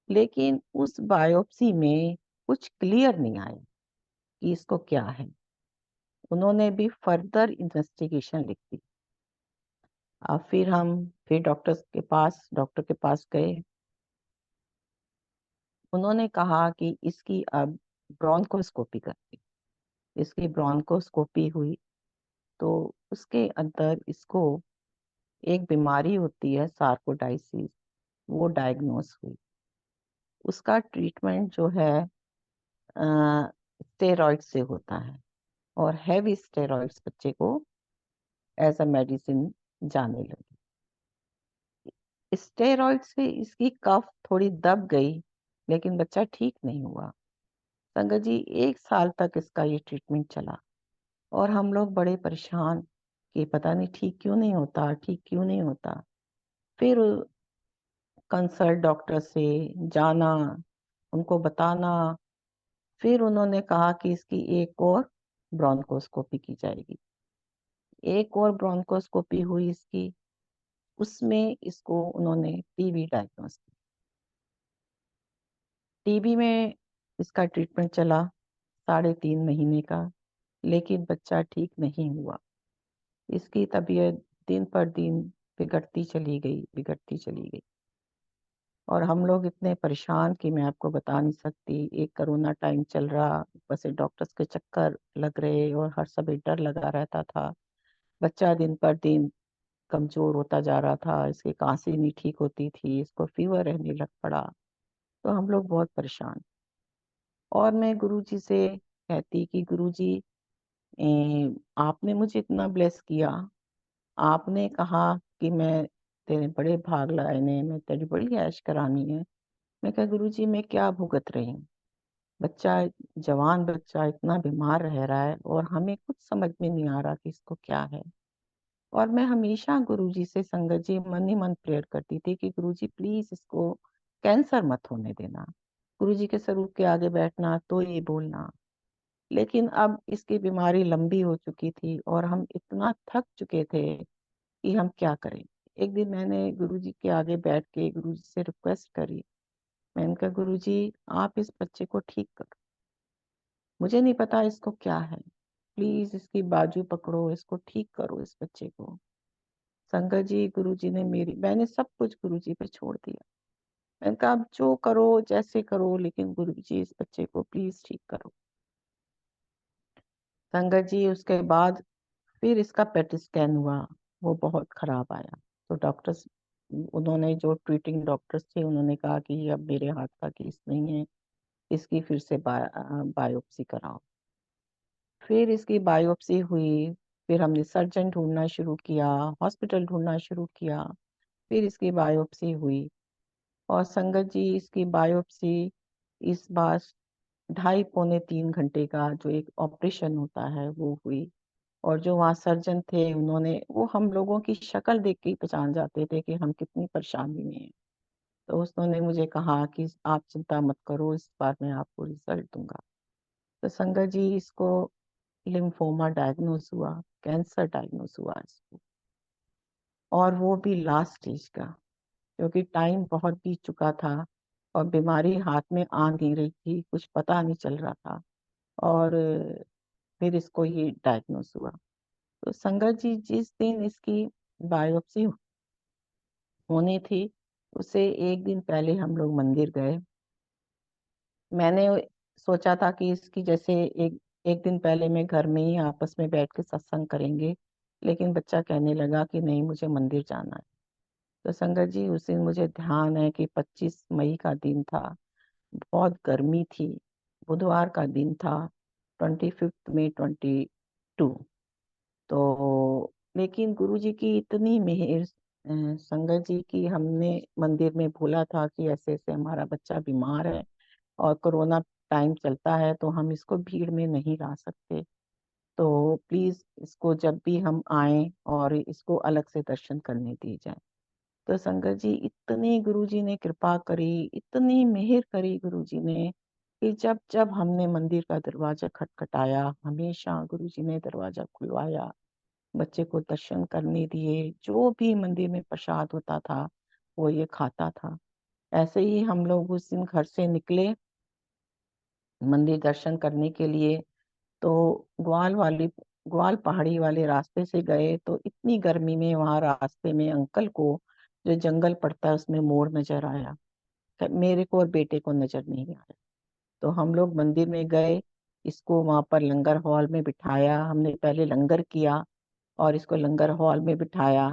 लेकिन उस बायोप्सी में कुछ क्लियर नहीं आया कि इसको क्या है। उन्होंने भी फर्दर इन्वेस्टिगेशन लिख दी। अब फिर डॉक्टर के पास गए। उन्होंने कहा कि इसकी अब ब्रोंकोस्कोपी करनी। इसकी ब्रोंकोस्कोपी हुई तो उसके अंदर इसको एक बीमारी होती है सार्कोडाइसिस, वो डायग्नोस हुई। उसका ट्रीटमेंट जो है स्टेरॉइड से होता है, और हैवी स्टेरॉइड्स बच्चे को एज अ मेडिसिन जाने लगी। स्टेरॉइड से इसकी कफ थोड़ी दब गई, लेकिन बच्चा ठीक नहीं हुआ। संगत जी 1 साल तक इसका ये ट्रीटमेंट चला, और हम लोग बड़े परेशान कि पता नहीं ठीक क्यों नहीं होता, ठीक क्यों नहीं होता। फिर कंसल्ट डॉक्टर से जाना, उनको बताना। फिर उन्होंने कहा कि इसकी एक और ब्रोंकोस्कोपी की जाएगी। एक और ब्रोंकोस्कोपी हुई इसकी, उसमें इसको उन्होंने टीबी डायग्नोस किया। टीबी में इसका ट्रीटमेंट चला 3.5 महीने का, लेकिन बच्चा ठीक नहीं हुआ। इसकी तबीयत दिन पर दिन बिगड़ती चली गई। और हम लोग इतने परेशान कि मैं आपको बता नहीं सकती। एक कोरोना टाइम चल रहा, ऊपर से डॉक्टर्स के चक्कर लग रहे, और हर समय डर लगा रहता था। बच्चा दिन पर दिन कमजोर होता जा रहा था, इसकी खांसी नहीं ठीक होती थी, इसको फीवर रहने लग पड़ा। तो हम लोग बहुत परेशान। और मैं गुरुजी से कहती कि गुरुजी आपने मुझे इतना ब्लेस किया, आपने कहा कि मैं तेरे बड़े भाग लगाने, मैं तेरी बड़ी ऐश करानी है। मैं कहा गुरुजी मैं क्या भुगत रही हूँ, बच्चा, जवान बच्चा इतना बीमार रह रहा है और हमें कुछ समझ में नहीं आ रहा कि इसको क्या है। और मैं हमेशा गुरुजी से, संगत जी, मन ही मन प्रेयर करती थी कि गुरुजी प्लीज इसको कैंसर मत होने देना, गुरुजी के स्वरूप के आगे बैठना तो ये बोलना। लेकिन अब इसकी बीमारी लंबी हो चुकी थी और हम इतना थक चुके थे कि हम क्या करें। एक दिन मैंने गुरुजी के आगे बैठ के गुरुजी से रिक्वेस्ट करी। मैंने कहा गुरुजी आप इस बच्चे को ठीक करो, मुझे नहीं पता इसको क्या है, प्लीज इसकी बाजू पकड़ो, इसको ठीक करो इस बच्चे को। संगत जी, गुरुजी ने मैंने सब कुछ गुरुजी पे छोड़ दिया। मैंने कहा आप जो करो जैसे करो, लेकिन गुरुजी इस बच्चे को प्लीज ठीक करो। संगत जी, उसके बाद फिर इसका पेट स्कैन हुआ, वो बहुत खराब आया। तो डॉक्टर्स, उन्होंने जो ट्रीटिंग डॉक्टर्स थे उन्होंने कहा कि ये अब मेरे हाथ का केस नहीं है, इसकी फिर से बायोप्सी कराओ। फिर इसकी बायोप्सी हुई, फिर हमने सर्जन ढूंढना शुरू किया, हॉस्पिटल ढूंढना शुरू किया, फिर इसकी बायोप्सी हुई। और संगत जी, इसकी बायोप्सी इस बार 2.5 पौने 3 घंटे का जो एक ऑपरेशन होता है वो हुई। और जो वहाँ सर्जन थे उन्होंने, वो हम लोगों की शक्ल देख के ही पहचान जाते थे कि हम कितनी परेशानी में हैं। तो उन्होंने मुझे कहा कि आप चिंता मत करो, इस बार मैं आपको रिजल्ट दूंगा। तो संगत जी, इसको लिम्फोमा डायग्नोस हुआ, कैंसर डायग्नोस हुआ इसको, और वो भी लास्ट स्टेज का, क्योंकि टाइम बहुत बीत चुका था और बीमारी हाथ में आ नहीं रही थी, कुछ पता नहीं चल रहा था। और फिर इसको ये डायग्नोस हुआ। तो संगत जी, जिस दिन इसकी बायोप्सी होनी थी उससे एक दिन पहले हम लोग मंदिर गए। मैंने सोचा था कि इसकी जैसे एक एक दिन पहले मैं घर में ही आपस में बैठ के सत्संग करेंगे, लेकिन बच्चा कहने लगा कि नहीं मुझे मंदिर जाना है। तो संगत जी, उस दिन मुझे ध्यान है कि 25 मई का दिन था, बहुत गर्मी थी, बुधवार का दिन था, 25 मई 2022। तो लेकिन गुरुजी की इतनी मेहर, संगत जी की, हमने मंदिर में बोला था कि ऐसे ऐसे हमारा बच्चा बीमार है और कोरोना टाइम चलता है तो हम इसको भीड़ में नहीं ला सकते, तो प्लीज इसको जब भी हम आए और इसको अलग से दर्शन करने दिए जाए। तो संगत जी, इतनी गुरुजी ने कृपा करी, इतनी मेहर करी गुरुजी ने, कि जब जब हमने मंदिर का दरवाजा खटखटाया हमेशा गुरुजी ने दरवाजा खुलवाया, बच्चे को दर्शन करने दिए, जो भी मंदिर में प्रसाद होता था वो ये खाता था। ऐसे ही हम लोग उस दिन घर से निकले मंदिर दर्शन करने के लिए। तो ग्वाल पहाड़ी वाले रास्ते से गए तो इतनी गर्मी में वहां रास्ते में अंकल को, जो जंगल पड़ता है उसमें मोर नजर आया, मेरे को और बेटे को नजर नहीं आया। तो हम लोग मंदिर में गए, इसको वहां पर लंगर हॉल में बिठाया, हमने पहले लंगर किया और इसको लंगर हॉल में बिठाया।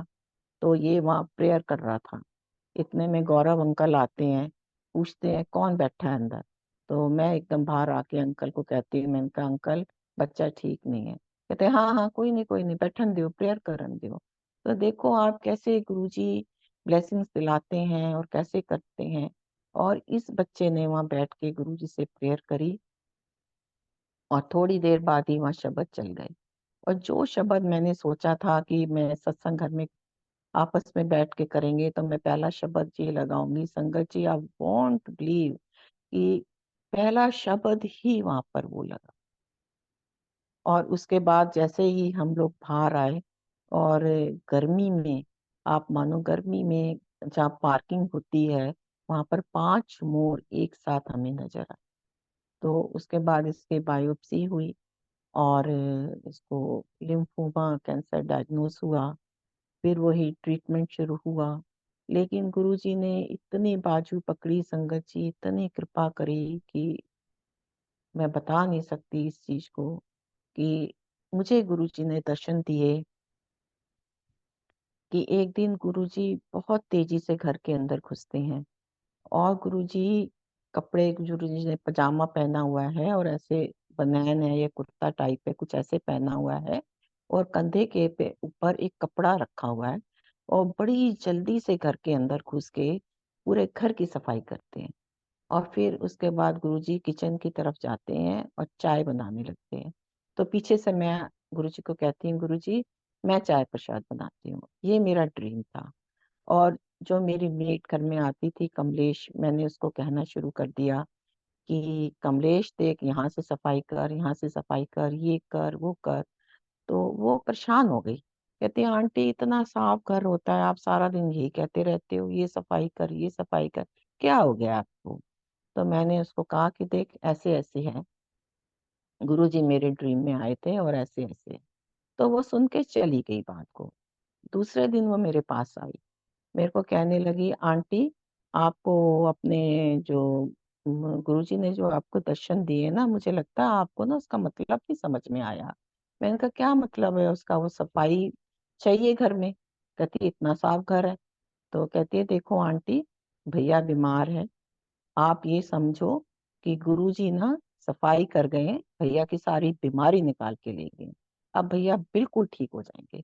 तो ये वहां प्रेयर कर रहा था। इतने में गौरव अंकल आते हैं, पूछते हैं कौन बैठा है अंदर। तो मैं एकदम बाहर आके अंकल को कहती हूँ, मैंने कहा अंकल बच्चा ठीक नहीं है। कहते हैं हाँ हाँ कोई नहीं बैठन दो, प्रेयर करन दो। तो देखो आप कैसे गुरुजी ब्लेसिंग्स दिलाते हैं और कैसे करते हैं। और इस बच्चे ने वहां बैठ के गुरुजी से प्रेयर करी और थोड़ी देर बाद ही वहां शब्द चल गए। और जो शब्द मैंने सोचा था कि मैं सत्संग घर में आपस में बैठ के करेंगे, तो मैं पहला शब्द ये लगाऊंगी, संगत जी आप वॉन्ट बिलीव कि पहला शब्द ही वहां पर वो लगा। और उसके बाद जैसे ही हम लोग बाहर आए और गर्मी में, आप मानो गर्मी में जहाँ पार्किंग होती है वहां पर 5 मोर एक साथ हमें नजर आए। तो उसके बाद इसके बायोप्सी हुई और इसको लिम्फोमा कैंसर डायग्नोस हुआ। फिर वही ट्रीटमेंट शुरू हुआ। लेकिन गुरुजी ने इतनी बाजू पकड़ी, संगत जी इतनी कृपा करी कि मैं बता नहीं सकती इस चीज को, कि मुझे गुरुजी ने दर्शन दिए कि एक दिन गुरुजी बहुत तेजी से घर के अंदर घुसते हैं और गुरुजी कपड़े, गुरुजी ने पजामा पहना हुआ है और ऐसे बनियान है या कुर्ता टाइप है, कुछ ऐसे पहना हुआ है, और कंधे के पे ऊपर एक कपड़ा रखा हुआ है, और बड़ी जल्दी से घर के अंदर घुस के पूरे घर की सफाई करते हैं। और फिर उसके बाद गुरुजी किचन की तरफ जाते हैं और चाय बनाने लगते हैं। तो पीछे से मैं गुरुजी को कहती हूँ, गुरुजी मैं चाय प्रसाद बनाती हूँ। ये मेरा ड्रीम था। और जो मेरी मेड घर में आती थी कमलेश, मैंने उसको कहना शुरू कर दिया कि कमलेश देख, यहाँ से सफाई कर, यहाँ से सफाई कर, ये कर वो कर। तो वो परेशान हो गई, कहती है आंटी इतना साफ घर होता है, आप सारा दिन यही कहते रहते हो, ये सफाई कर, ये सफाई कर, क्या हो गया आपको। तो मैंने उसको कहा कि देख, ऐसे ऐसे है, गुरुजी मेरे ड्रीम में आए थे और ऐसे ऐसे। तो वो सुन के चली गई बात को। दूसरे दिन वो मेरे पास आई, मेरे को कहने लगी आंटी, आपको अपने जो गुरुजी ने जो आपको दर्शन दिए ना, मुझे लगता है आपको ना उसका मतलब नहीं समझ में आया। मैंने कहा क्या मतलब है उसका, वो सफाई चाहिए घर में। कहती इतना साफ घर है। तो कहती है देखो आंटी, भैया बीमार है, आप ये समझो कि गुरुजी ना सफाई कर गए, भैया की सारी बीमारी निकाल के ले गए, अब भैया बिल्कुल ठीक हो जाएंगे।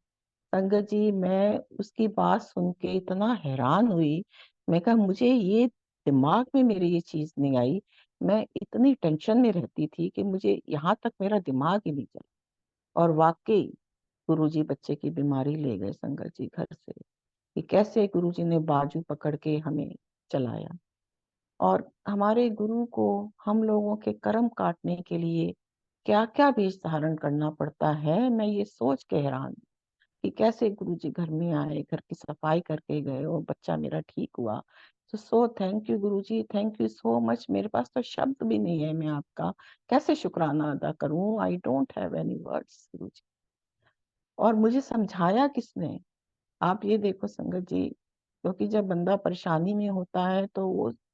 संगत जी, मैं उसकी बात सुन के इतना हैरान हुई। मैं कहा मुझे ये दिमाग में मेरे ये चीज नहीं आई। मैं इतनी टेंशन में रहती थी कि मुझे यहाँ तक मेरा दिमाग ही नहीं चला। और वाकई गुरुजी बच्चे की बीमारी ले गए संगत जी घर से, कि कैसे गुरुजी ने बाजू पकड़ के हमें चलाया। और हमारे गुरु को हम लोगों के कर्म काटने के लिए क्या क्या वेश धारण करना पड़ता है, मैं ये सोच के हैरान हूं कि कैसे गुरुजी घर में आए, घर की सफाई करके गए और बच्चा मेरा ठीक हुआ। तो सो thank you Guruji, thank you so much. मेरे पास तो शब्द भी नहीं है, मैं आपका कैसे शुक्राना अदा करूं। I don't have any words Guruji. और मुझे समझाया किसने, आप ये देखो संगत जी, क्योंकि जब बंदा परेशानी में होता है तो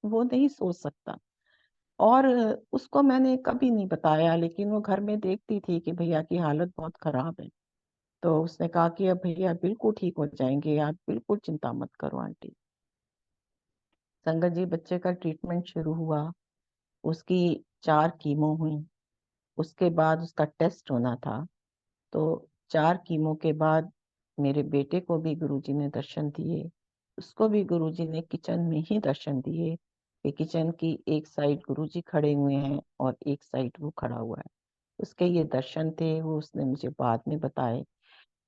वो नहीं सोच सकता। और उसको मैंने कभी नहीं बताया, लेकिन वो घर में देखती थी कि भैया की हालत बहुत खराब है। तो उसने कहा कि अब भैया बिल्कुल ठीक हो जाएंगे, आप बिल्कुल चिंता मत करो आंटी। संगत जी, बच्चे का ट्रीटमेंट शुरू हुआ, उसकी 4 कीमो हुई, उसके बाद उसका टेस्ट होना था। तो 4 कीमो के बाद मेरे बेटे को भी गुरुजी ने दर्शन दिए, उसको भी गुरुजी ने किचन में ही दर्शन दिए, कि किचन की एक साइड गुरुजी खड़े हुए हैं और एक साइड वो खड़ा हुआ है। उसके ये दर्शन थे, वो उसने मुझे बाद में बताए।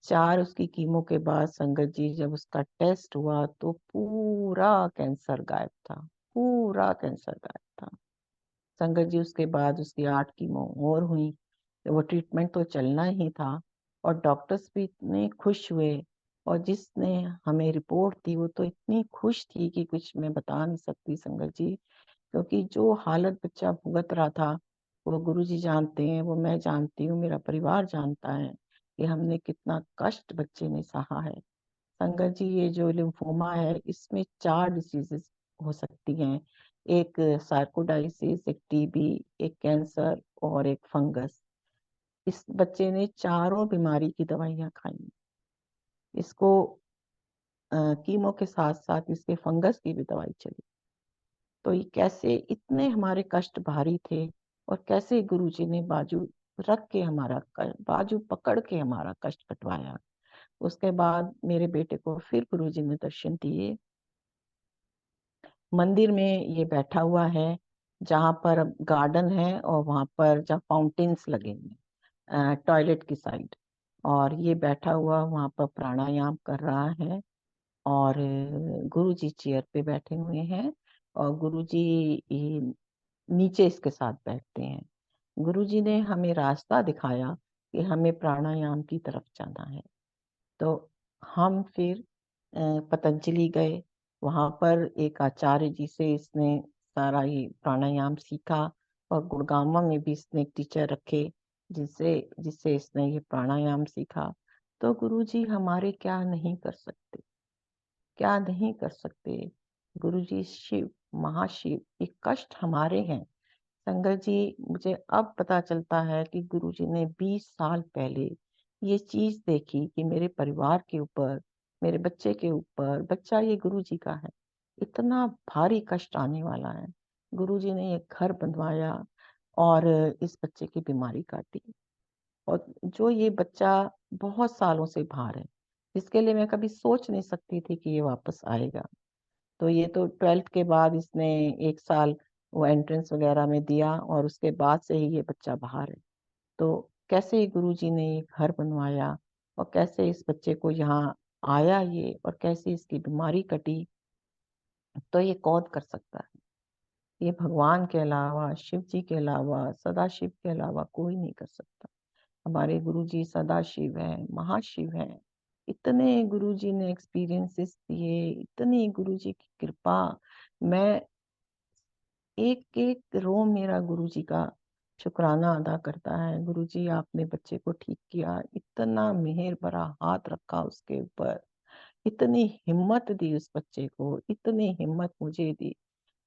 4 उसकी कीमो के बाद संगत जी जब उसका टेस्ट हुआ तो पूरा कैंसर गायब था, पूरा कैंसर गायब था। संगत जी उसके बाद उसकी 8 कीमो और हुई, तो वो ट्रीटमेंट तो चलना ही था। और डॉक्टर्स भी इतने खुश हुए, और जिसने हमें रिपोर्ट दी वो तो इतनी खुश थी कि कुछ मैं बता नहीं सकती संगत जी। क्योंकि जो हालत बच्चा भुगत रहा था, वो गुरुजी जानते हैं, वो मैं जानती हूँ, मेरा परिवार जानता है कि हमने कितना कष्ट बच्चे ने सहा है। संगत जी, ये जो लिम्फोमा है इसमें 4 डिसीजेस हो सकती हैं, एक सार्कोडाइसिस, एक टीबी, एक कैंसर और एक फंगस। इस बच्चे ने चारों बीमारी की दवाइयां खाई। इसको कीमो के साथ साथ इसके फंगस की भी दवाई चली। तो ये कैसे इतने हमारे कष्ट भारी थे, और कैसे गुरुजी ने बाजू रख के हमारा बाजू पकड़ के हमारा कष्ट कटवाया। उसके बाद मेरे बेटे को फिर गुरुजी ने दर्शन दिए। मंदिर में ये बैठा हुआ है, जहाँ पर गार्डन है और वहां पर जहाँ फाउंटेन्स लगे हैं टॉयलेट की साइड, और ये बैठा हुआ वहां पर प्राणायाम कर रहा है। और गुरुजी चेयर पे बैठे हुए हैं, और गुरुजी नीचे इसके साथ बैठते हैं। गुरुजी ने हमें रास्ता दिखाया कि हमें प्राणायाम की तरफ जाना है। तो हम फिर पतंजलि गए, वहां पर एक आचार्य जी से इसने सारा ये प्राणायाम सीखा। और गुड़गांव में भी इसने एक टीचर रखे जिससे जिससे इसने ये प्राणायाम सीखा। तो गुरुजी हमारे क्या नहीं कर सकते, क्या नहीं कर सकते। गुरुजी शिव, महाशिव, ये कष्ट हमारे हैं। संगत जी, मुझे अब पता चलता है कि गुरुजी ने 20 साल पहले ये चीज देखी कि मेरे परिवार के ऊपर, मेरे बच्चे के ऊपर, बच्चा ये गुरुजी का है, इतना भारी कष्ट आने वाला है। गुरुजी ने ये घर बनवाया, और इस बच्चे की बीमारी काटी। और जो ये बच्चा बहुत सालों से बाहर है, जिसके लिए मैं कभी सोच नहीं सकती थी कि ये वापस आएगा। तो ये तो 12th के बाद इसने 1 साल वो एंट्रेंस वगैरह में दिया और उसके बाद से ही ये बच्चा बाहर है। तो कैसे गुरुजी ने ये घर बनवाया और कैसे इस बच्चे को यहाँ आया ये, और कैसे इसकी बीमारी कटी, तो ये कौन कर सकता है? ये भगवान के अलावा, शिव जी के अलावा, सदाशिव के अलावा कोई नहीं कर सकता। हमारे गुरुजी सदाशिव हैं, महाशिव हैं। इतने गुरुजी ने एक्सपीरियंसेस दिए, इतनी गुरुजी की कृपा। मैं एक एक रो मेरा गुरुजी का शुक्राना अदा करता है। गुरुजी आपने बच्चे को ठीक किया, इतना मेहर भरा हाथ रखा उसके ऊपर, इतनी हिम्मत दी उस बच्चे को, इतनी हिम्मत मुझे दी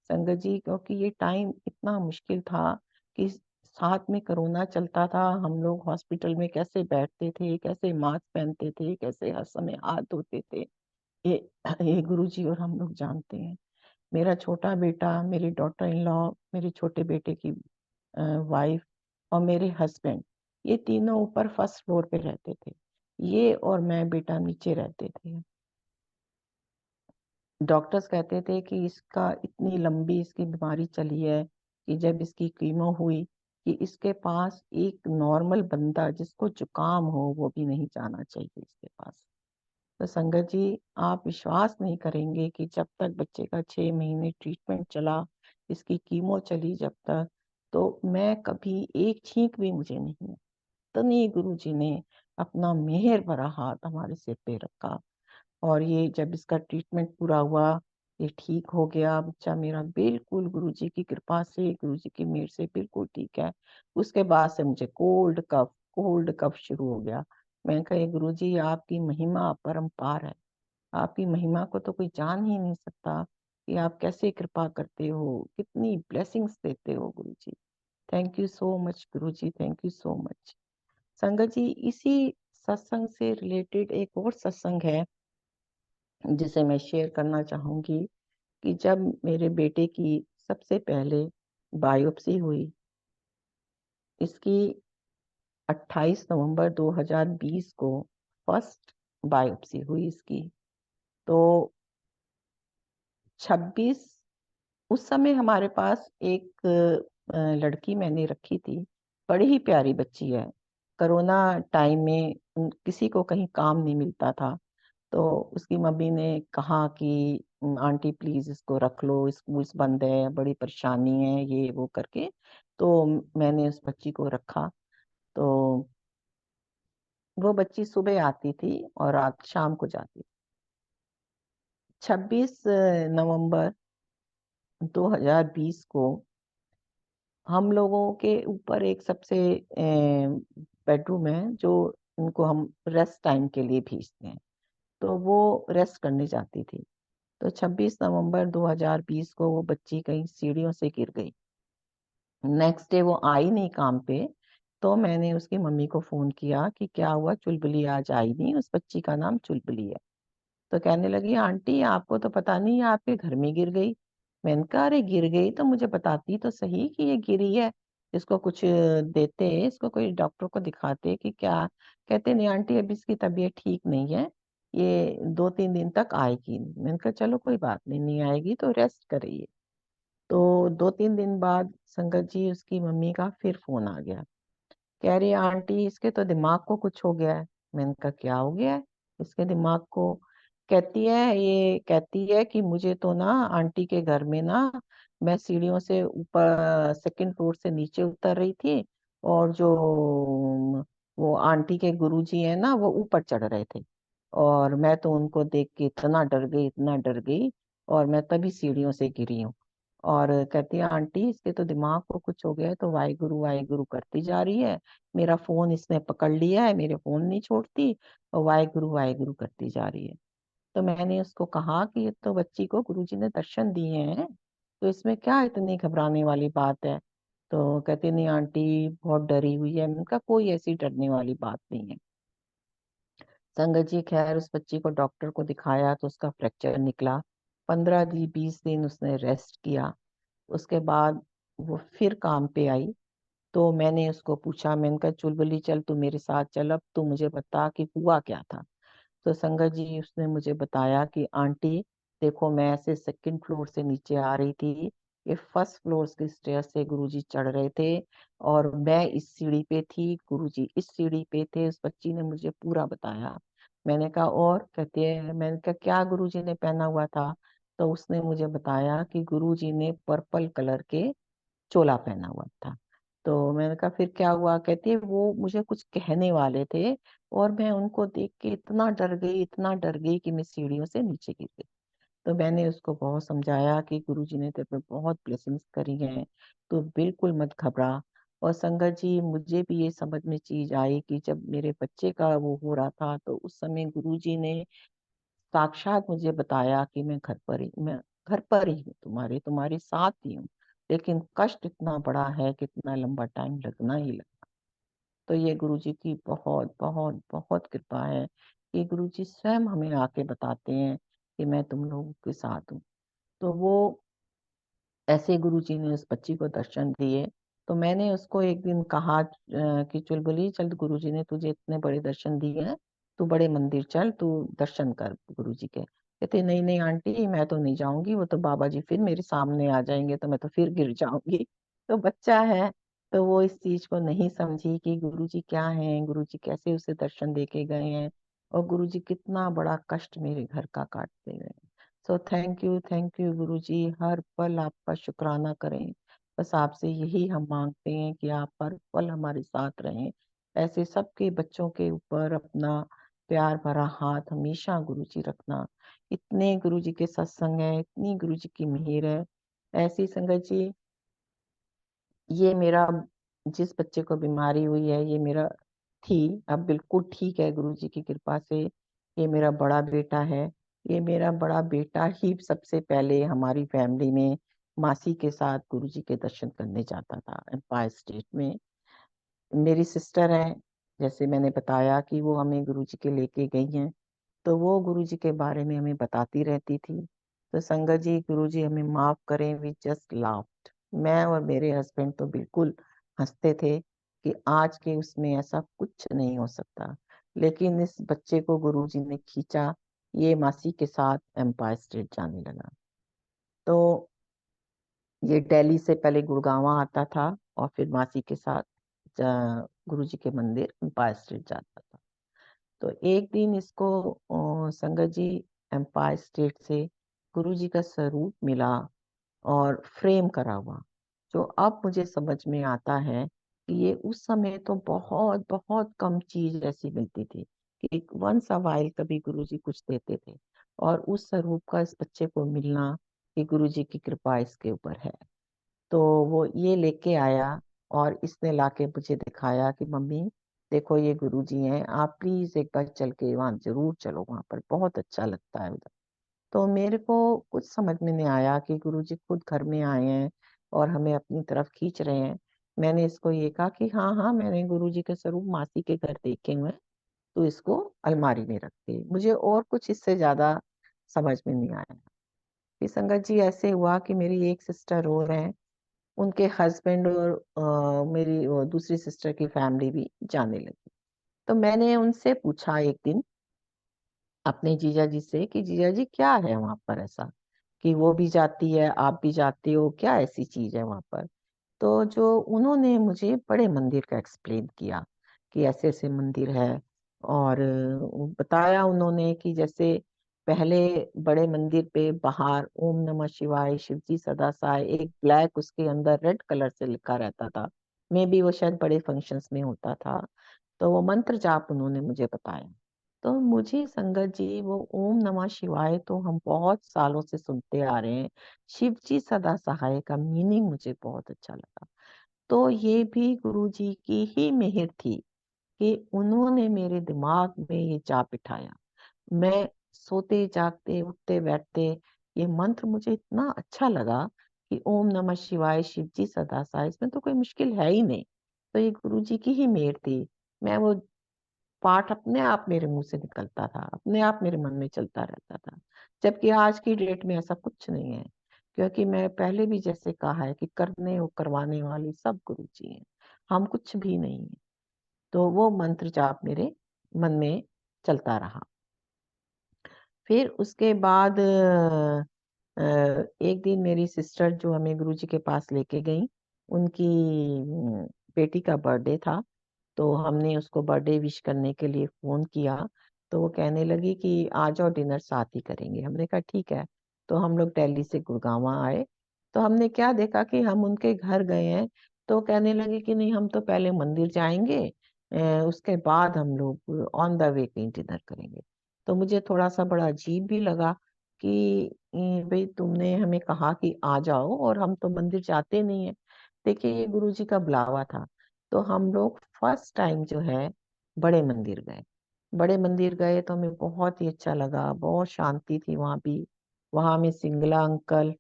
संगत जी, क्योंकि ये टाइम इतना मुश्किल था कि साथ में कोरोना चलता था। हम लोग हॉस्पिटल में कैसे बैठते थे, कैसे मास्क पहनते थे, कैसे हर समय हाथ धोते थे, ये ये गुरुजी और हम लोग जानते हैं। मेरा छोटा बेटा, मेरी डॉटर इन लॉ, मेरे छोटे बेटे की वाइफ और मेरे हस्बैंड, ये तीनों ऊपर फर्स्ट फ्लोर पे रहते थे। ये और मैं बेटा नीचे रहते थे। डॉक्टर्स कहते थे कि इसका इतनी लंबी इसकी बीमारी चली है कि जब इसकी कीमो हुई कि इसके पास एक नॉर्मल बंदा जिसको जुकाम हो वो भी नहीं जाना चाहिए इसके पास। तो संगत जी, आप विश्वास नहीं करेंगे कि जब तक बच्चे का 6 महीने ट्रीटमेंट चला, इसकी कीमो चली जब तक, तो मैं कभी एक छींक भी मुझे नहीं है। तनी गुरु जी ने अपना मेहर भरा हाथ हमारे सिर पे रखा। और ये जब इसका ट्रीटमेंट पूरा हुआ, ये ठीक हो गया बच्चा मेरा, बिल्कुल गुरुजी की कृपा से, गुरुजी की मेहर से बिल्कुल ठीक है। उसके बाद से मुझे कोल्ड कफ शुरू हो गया। मैं कहा गुरुजी आपकी महिमा अपरंपार है, आपकी महिमा को तो कोई जान ही नहीं सकता कि आप कैसे कृपा करते हो, कितनी ब्लेसिंग्स देते हो Guruji. Thank you so much Guruji, thank you so much. संगत जी, इसी सत्संग से रिलेटेड एक और सत्संग है जिसे मैं शेयर करना चाहूंगी कि जब मेरे बेटे की सबसे पहले बायोप्सी हुई, इसकी 28 नवंबर 2020 को फर्स्ट बायोप्सी हुई इसकी। तो 26, उस समय हमारे पास एक लड़की मैंने रखी थी, बड़ी ही प्यारी बच्ची है। कोरोना टाइम में किसी को कहीं काम नहीं मिलता था, तो उसकी मम्मी ने कहा कि आंटी प्लीज इसको रख लो, स्कूल्स बंद है, बड़ी परेशानी है, ये वो करके। तो मैंने उस बच्ची को रखा। तो वो बच्ची सुबह आती थी और रात शाम को जाती थी। 26 नवंबर 2020 को हम लोगों के ऊपर एक सबसे बेडरूम है जो उनको हम रेस्ट टाइम के लिए भेजते हैं, तो वो रेस्ट करने जाती थी। तो 26 नवंबर 2020 को वो बच्ची कहीं सीढ़ियों से गिर गई। नेक्स्ट डे वो आई नहीं काम पे। तो मैंने उसकी मम्मी को फोन किया कि क्या हुआ, चुलबुली आज आई नहीं, उस बच्ची का नाम चुलबुली है। तो कहने लगी आंटी आपको तो पता नहीं, ये आपके घर में गिर गई। मैंने कहा अरे गिर गई तो मुझे बताती तो सही कि ये गिरी है, इसको कुछ देते, इसको कोई डॉक्टर को दिखाते कि क्या। कहते नहीं आंटी अभी इसकी तबीयत ठीक नहीं है, ये 2-3 दिन तक आएगी नहीं। मैंने कहा चलो कोई बात नहीं, नहीं आएगी तो रेस्ट करिए। तो 2-3 दिन बाद संगत जी उसकी मम्मी का फिर फोन आ गया, कह रही आंटी इसके तो दिमाग को कुछ हो गया है। मैंने कहा क्या हो गया है इसके दिमाग को? कहती है कि मुझे तो ना आंटी के घर में ना, मैं सीढ़ियों से ऊपर सेकंड फ्लोर से नीचे उतर रही थी, और जो वो आंटी के गुरुजी है ना वो ऊपर चढ़ रहे थे, और मैं तो उनको देख के इतना डर गई, इतना डर गई, और मैं तभी सीढ़ियों से गिरी हूँ। और कहती है आंटी इसके तो दिमाग को कुछ हो गया है, तो वाहे गुरु करती जा रही है। मेरा फोन इसने पकड़ लिया है, मेरे फोन नहीं छोड़ती, और वाहे गुरु करती जा रही है। तो मैंने उसको कहा कि ये तो बच्ची को गुरुजी ने दर्शन दिए हैं, तो इसमें क्या इतनी घबराने वाली बात है? तो कहती नहीं आंटी बहुत डरी हुई है। मैंने कहा कोई ऐसी डरने वाली बात नहीं है। संगत जी खैर उस बच्ची को डॉक्टर को दिखाया तो उसका फ्रैक्चर निकला। 15 दिन 20 दिन उसने रेस्ट किया। उसके बाद वो फिर काम पे आई। तो मैंने उसको पूछा, मैंने कहा चुलबुली चल तू मेरे साथ चल, अब तू मुझे बता कि हुआ क्या था। तो संगत जी उसने मुझे बताया कि आंटी देखो, मैं ऐसे सेकंड फ्लोर से नीचे आ रही थी, ये फर्स्ट फ्लोर के स्टेयर से गुरुजी चढ़ रहे थे और मैं इस सीढ़ी पे थी, गुरुजी इस सीढ़ी पे थे। उस बच्ची ने मुझे पूरा बताया। मैंने कहा और कहती है, मैंने कहा क्या गुरुजी ने पहना हुआ था? तो उसने मुझे बताया कि गुरुजी ने पर्पल कलर के चोला पहना हुआ था। तो मैंने कहा फिर क्या हुआ? कहती है वो मुझे कुछ कहने वाले थे और मैं उनको देख के इतना डर गई, इतना डर गई कि मैं सीढ़ियों से नीचे गिर गई। तो मैंने उसको बहुत समझाया कि गुरुजी ने तेरे पे बहुत ब्लेसिंग्स करी हैं, तो बिल्कुल मत घबरा। और संगत जी मुझे भी ये समझ में चीज आई कि जब मेरे बच्चे का वो हो रहा था तो उस समय गुरुजी ने साक्षात मुझे बताया कि मैं घर पर ही हूँ, तुम्हारे तुम्हारे साथ ही हूँ, लेकिन कष्ट इतना बड़ा है कि इतना लंबा टाइम लगना ही लगा। तो ये गुरुजी की बहुत बहुत बहुत कृपा है कि गुरुजी स्वयं हमें आके बताते हैं कि मैं तुम लोगों के साथ हूँ। तो वो ऐसे गुरुजी ने उस बच्ची को दर्शन दिए। तो मैंने उसको एक दिन कहा कि चुलबुली चल, गुरुजी ने तुझे इतने बड़े दर्शन दिए हैं, तू बड़े मंदिर चल, तू दर्शन कर गुरुजी के। कहते नहीं नहीं आंटी मैं तो नहीं जाऊंगी, वो तो बाबा जी फिर मेरे सामने आ जाएंगे तो मैं तो फिर गिर जाऊंगी। तो बच्चा है, तो वो इस चीज को नहीं समझी कि गुरुजी क्या है, गुरुजी कैसे उसे दर्शन दे के गए हैं और गुरुजी कितना बड़ा कष्ट मेरे घर का काटते गए। सो थैंक यू गुरुजी, हर पल आपका शुक्राना करें। बस आपसे यही हम मांगते हैं कि आप हर पल हमारे साथ रहें, ऐसे सबके बच्चों के ऊपर अपना प्यार भरा हाथ हमेशा गुरुजी रखना। इतने गुरुजी के सत्संग है, इतनी गुरुजी की मेहर है। ऐसी संगत जी, ये मेरा जिस बच्चे को बीमारी हुई है, ये मेरा थी, अब बिल्कुल ठीक है गुरुजी की कृपा से। ये मेरा बड़ा बेटा है। ये मेरा बड़ा बेटा ही सबसे पहले हमारी फैमिली में मासी के साथ गुरुजी के दर्शन करने जाता था एम्पायर स्टेट में। मेरी सिस्टर है, जैसे मैंने बताया कि वो हमें गुरुजी के लेके गई हैं, तो वो गुरुजी के बारे में हमें बताती रहती थी। तो संगत जी गुरुजी हमें माफ करें, वी जस्ट लाफ्ड। मैं और मेरे हस्बैंड तो बिल्कुल हंसते थे कि आज के उसमें ऐसा कुछ नहीं हो सकता, लेकिन इस बच्चे को गुरुजी ने खींचा, ये मासी के साथ एम्पायर स्टेट जाने लगा। तो ये दिल्ली से पहले गुड़गांव आता था और फिर मासी के साथ गुरुजी के मंदिर एम्पायर स्टेट जाता था। तो एक दिन इसको संगत जी एम्पायर स्टेट से गुरुजी का स्वरूप मिला और फ्रेम करा हुआ, जो अब मुझे समझ में आता है कि ये उस समय तो बहुत बहुत कम चीज ऐसी मिलती थी कि वंस अ वाइल कभी गुरुजी कुछ देते थे, और उस स्वरूप का इस बच्चे को मिलना कि गुरुजी की कृपा इसके ऊपर है। तो वो ये लेके आया और इसने लाके मुझे दिखाया कि मम्मी देखो ये गुरुजी हैं, आप प्लीज एक बार चल के वहां जरूर चलो, वहां पर बहुत अच्छा लगता है उधर। तो मेरे को कुछ समझ में नहीं आया कि गुरुजी खुद घर में आए हैं और हमें अपनी तरफ खींच रहे हैं। मैंने इसको ये कहा कि हाँ हाँ मैंने गुरुजी के स्वरूप मासी के घर देखे हुए हैं, तो इसको अलमारी में रख दे। मुझे और कुछ इससे ज्यादा समझ में नहीं आया। कि संगत जी ऐसे हुआ कि मेरी एक सिस्टर और हैं, उनके हस्बैंड और मेरी वो दूसरी सिस्टर की फैमिली भी जाने लगी। तो मैंने उनसे पूछा एक दिन अपने जीजा जी से कि जीजा जी क्या है वहां पर ऐसा कि वो भी जाती है आप भी जाते हो, क्या ऐसी चीज है वहां पर? तो जो उन्होंने मुझे बड़े मंदिर का एक्सप्लेन किया कि ऐसे ऐसे मंदिर है, और बताया उन्होंने कि जैसे पहले बड़े मंदिर पे बाहर ओम नमः शिवाय शिवजी सदा साय एक ब्लैक उसके अंदर रेड कलर से लिखा रहता था, मे बी वो शायद बड़े फंक्शंस में होता था। तो वो मंत्र जाप उन्होंने मुझे बताया। तो मुझे संगत जी वो ओम नमः शिवाय तो हम बहुत सालों से सुनते आ रहे हैं, शिव जी सदा सहाय का मीनिंग मुझे बहुत अच्छा लगा। तो ये भी गुरु जी की ही मेहर थी कि उन्होंने मेरे दिमाग में ये जाप बिठाया। मैं सोते जागते उठते बैठते ये मंत्र मुझे इतना अच्छा लगा कि ओम नमः शिवाय शिव जी सदा सहाय, इसमें तो कोई मुश्किल है ही नहीं। तो ये गुरु जी की ही मेहर थी। मैं वो पाठ अपने आप मेरे मुंह से निकलता था, अपने आप मेरे मन में चलता रहता था। जबकि आज की डेट में ऐसा कुछ नहीं है, क्योंकि मैं पहले भी जैसे कहा है कि करने और करवाने वाले सब गुरु जी हैं। हम कुछ भी नहीं है। तो वो मंत्र जाप मेरे मन में चलता रहा। फिर उसके बाद एक दिन मेरी सिस्टर जो हमें गुरुजी के पास लेके गई, उनकी बेटी का बर्थडे था। तो हमने उसको बर्थडे विश करने के लिए फोन किया। तो वो कहने लगी कि आ जाओ, डिनर साथ ही करेंगे। हमने कहा ठीक है। तो हम लोग दिल्ली से गुड़गांव आए। तो हमने क्या देखा कि हम उनके घर गए हैं। तो कहने लगे कि नहीं, हम तो पहले मंदिर जाएंगे, उसके बाद हम लोग ऑन द वे कहीं डिनर करेंगे। तो मुझे थोड़ा सा बड़ा अजीब भी लगा कि भाई तुमने हमें कहा कि आ जाओ और हम तो मंदिर जाते नहीं है। देखिए, ये गुरुजी का बुलावा था। तो हम लोग फर्स्ट टाइम जो है बड़े मंदिर गए। बड़े मंदिर गए तो हमें बहुत ही अच्छा लगा, बहुत शांति थी वहां भी। वहां में सिंगला अंकल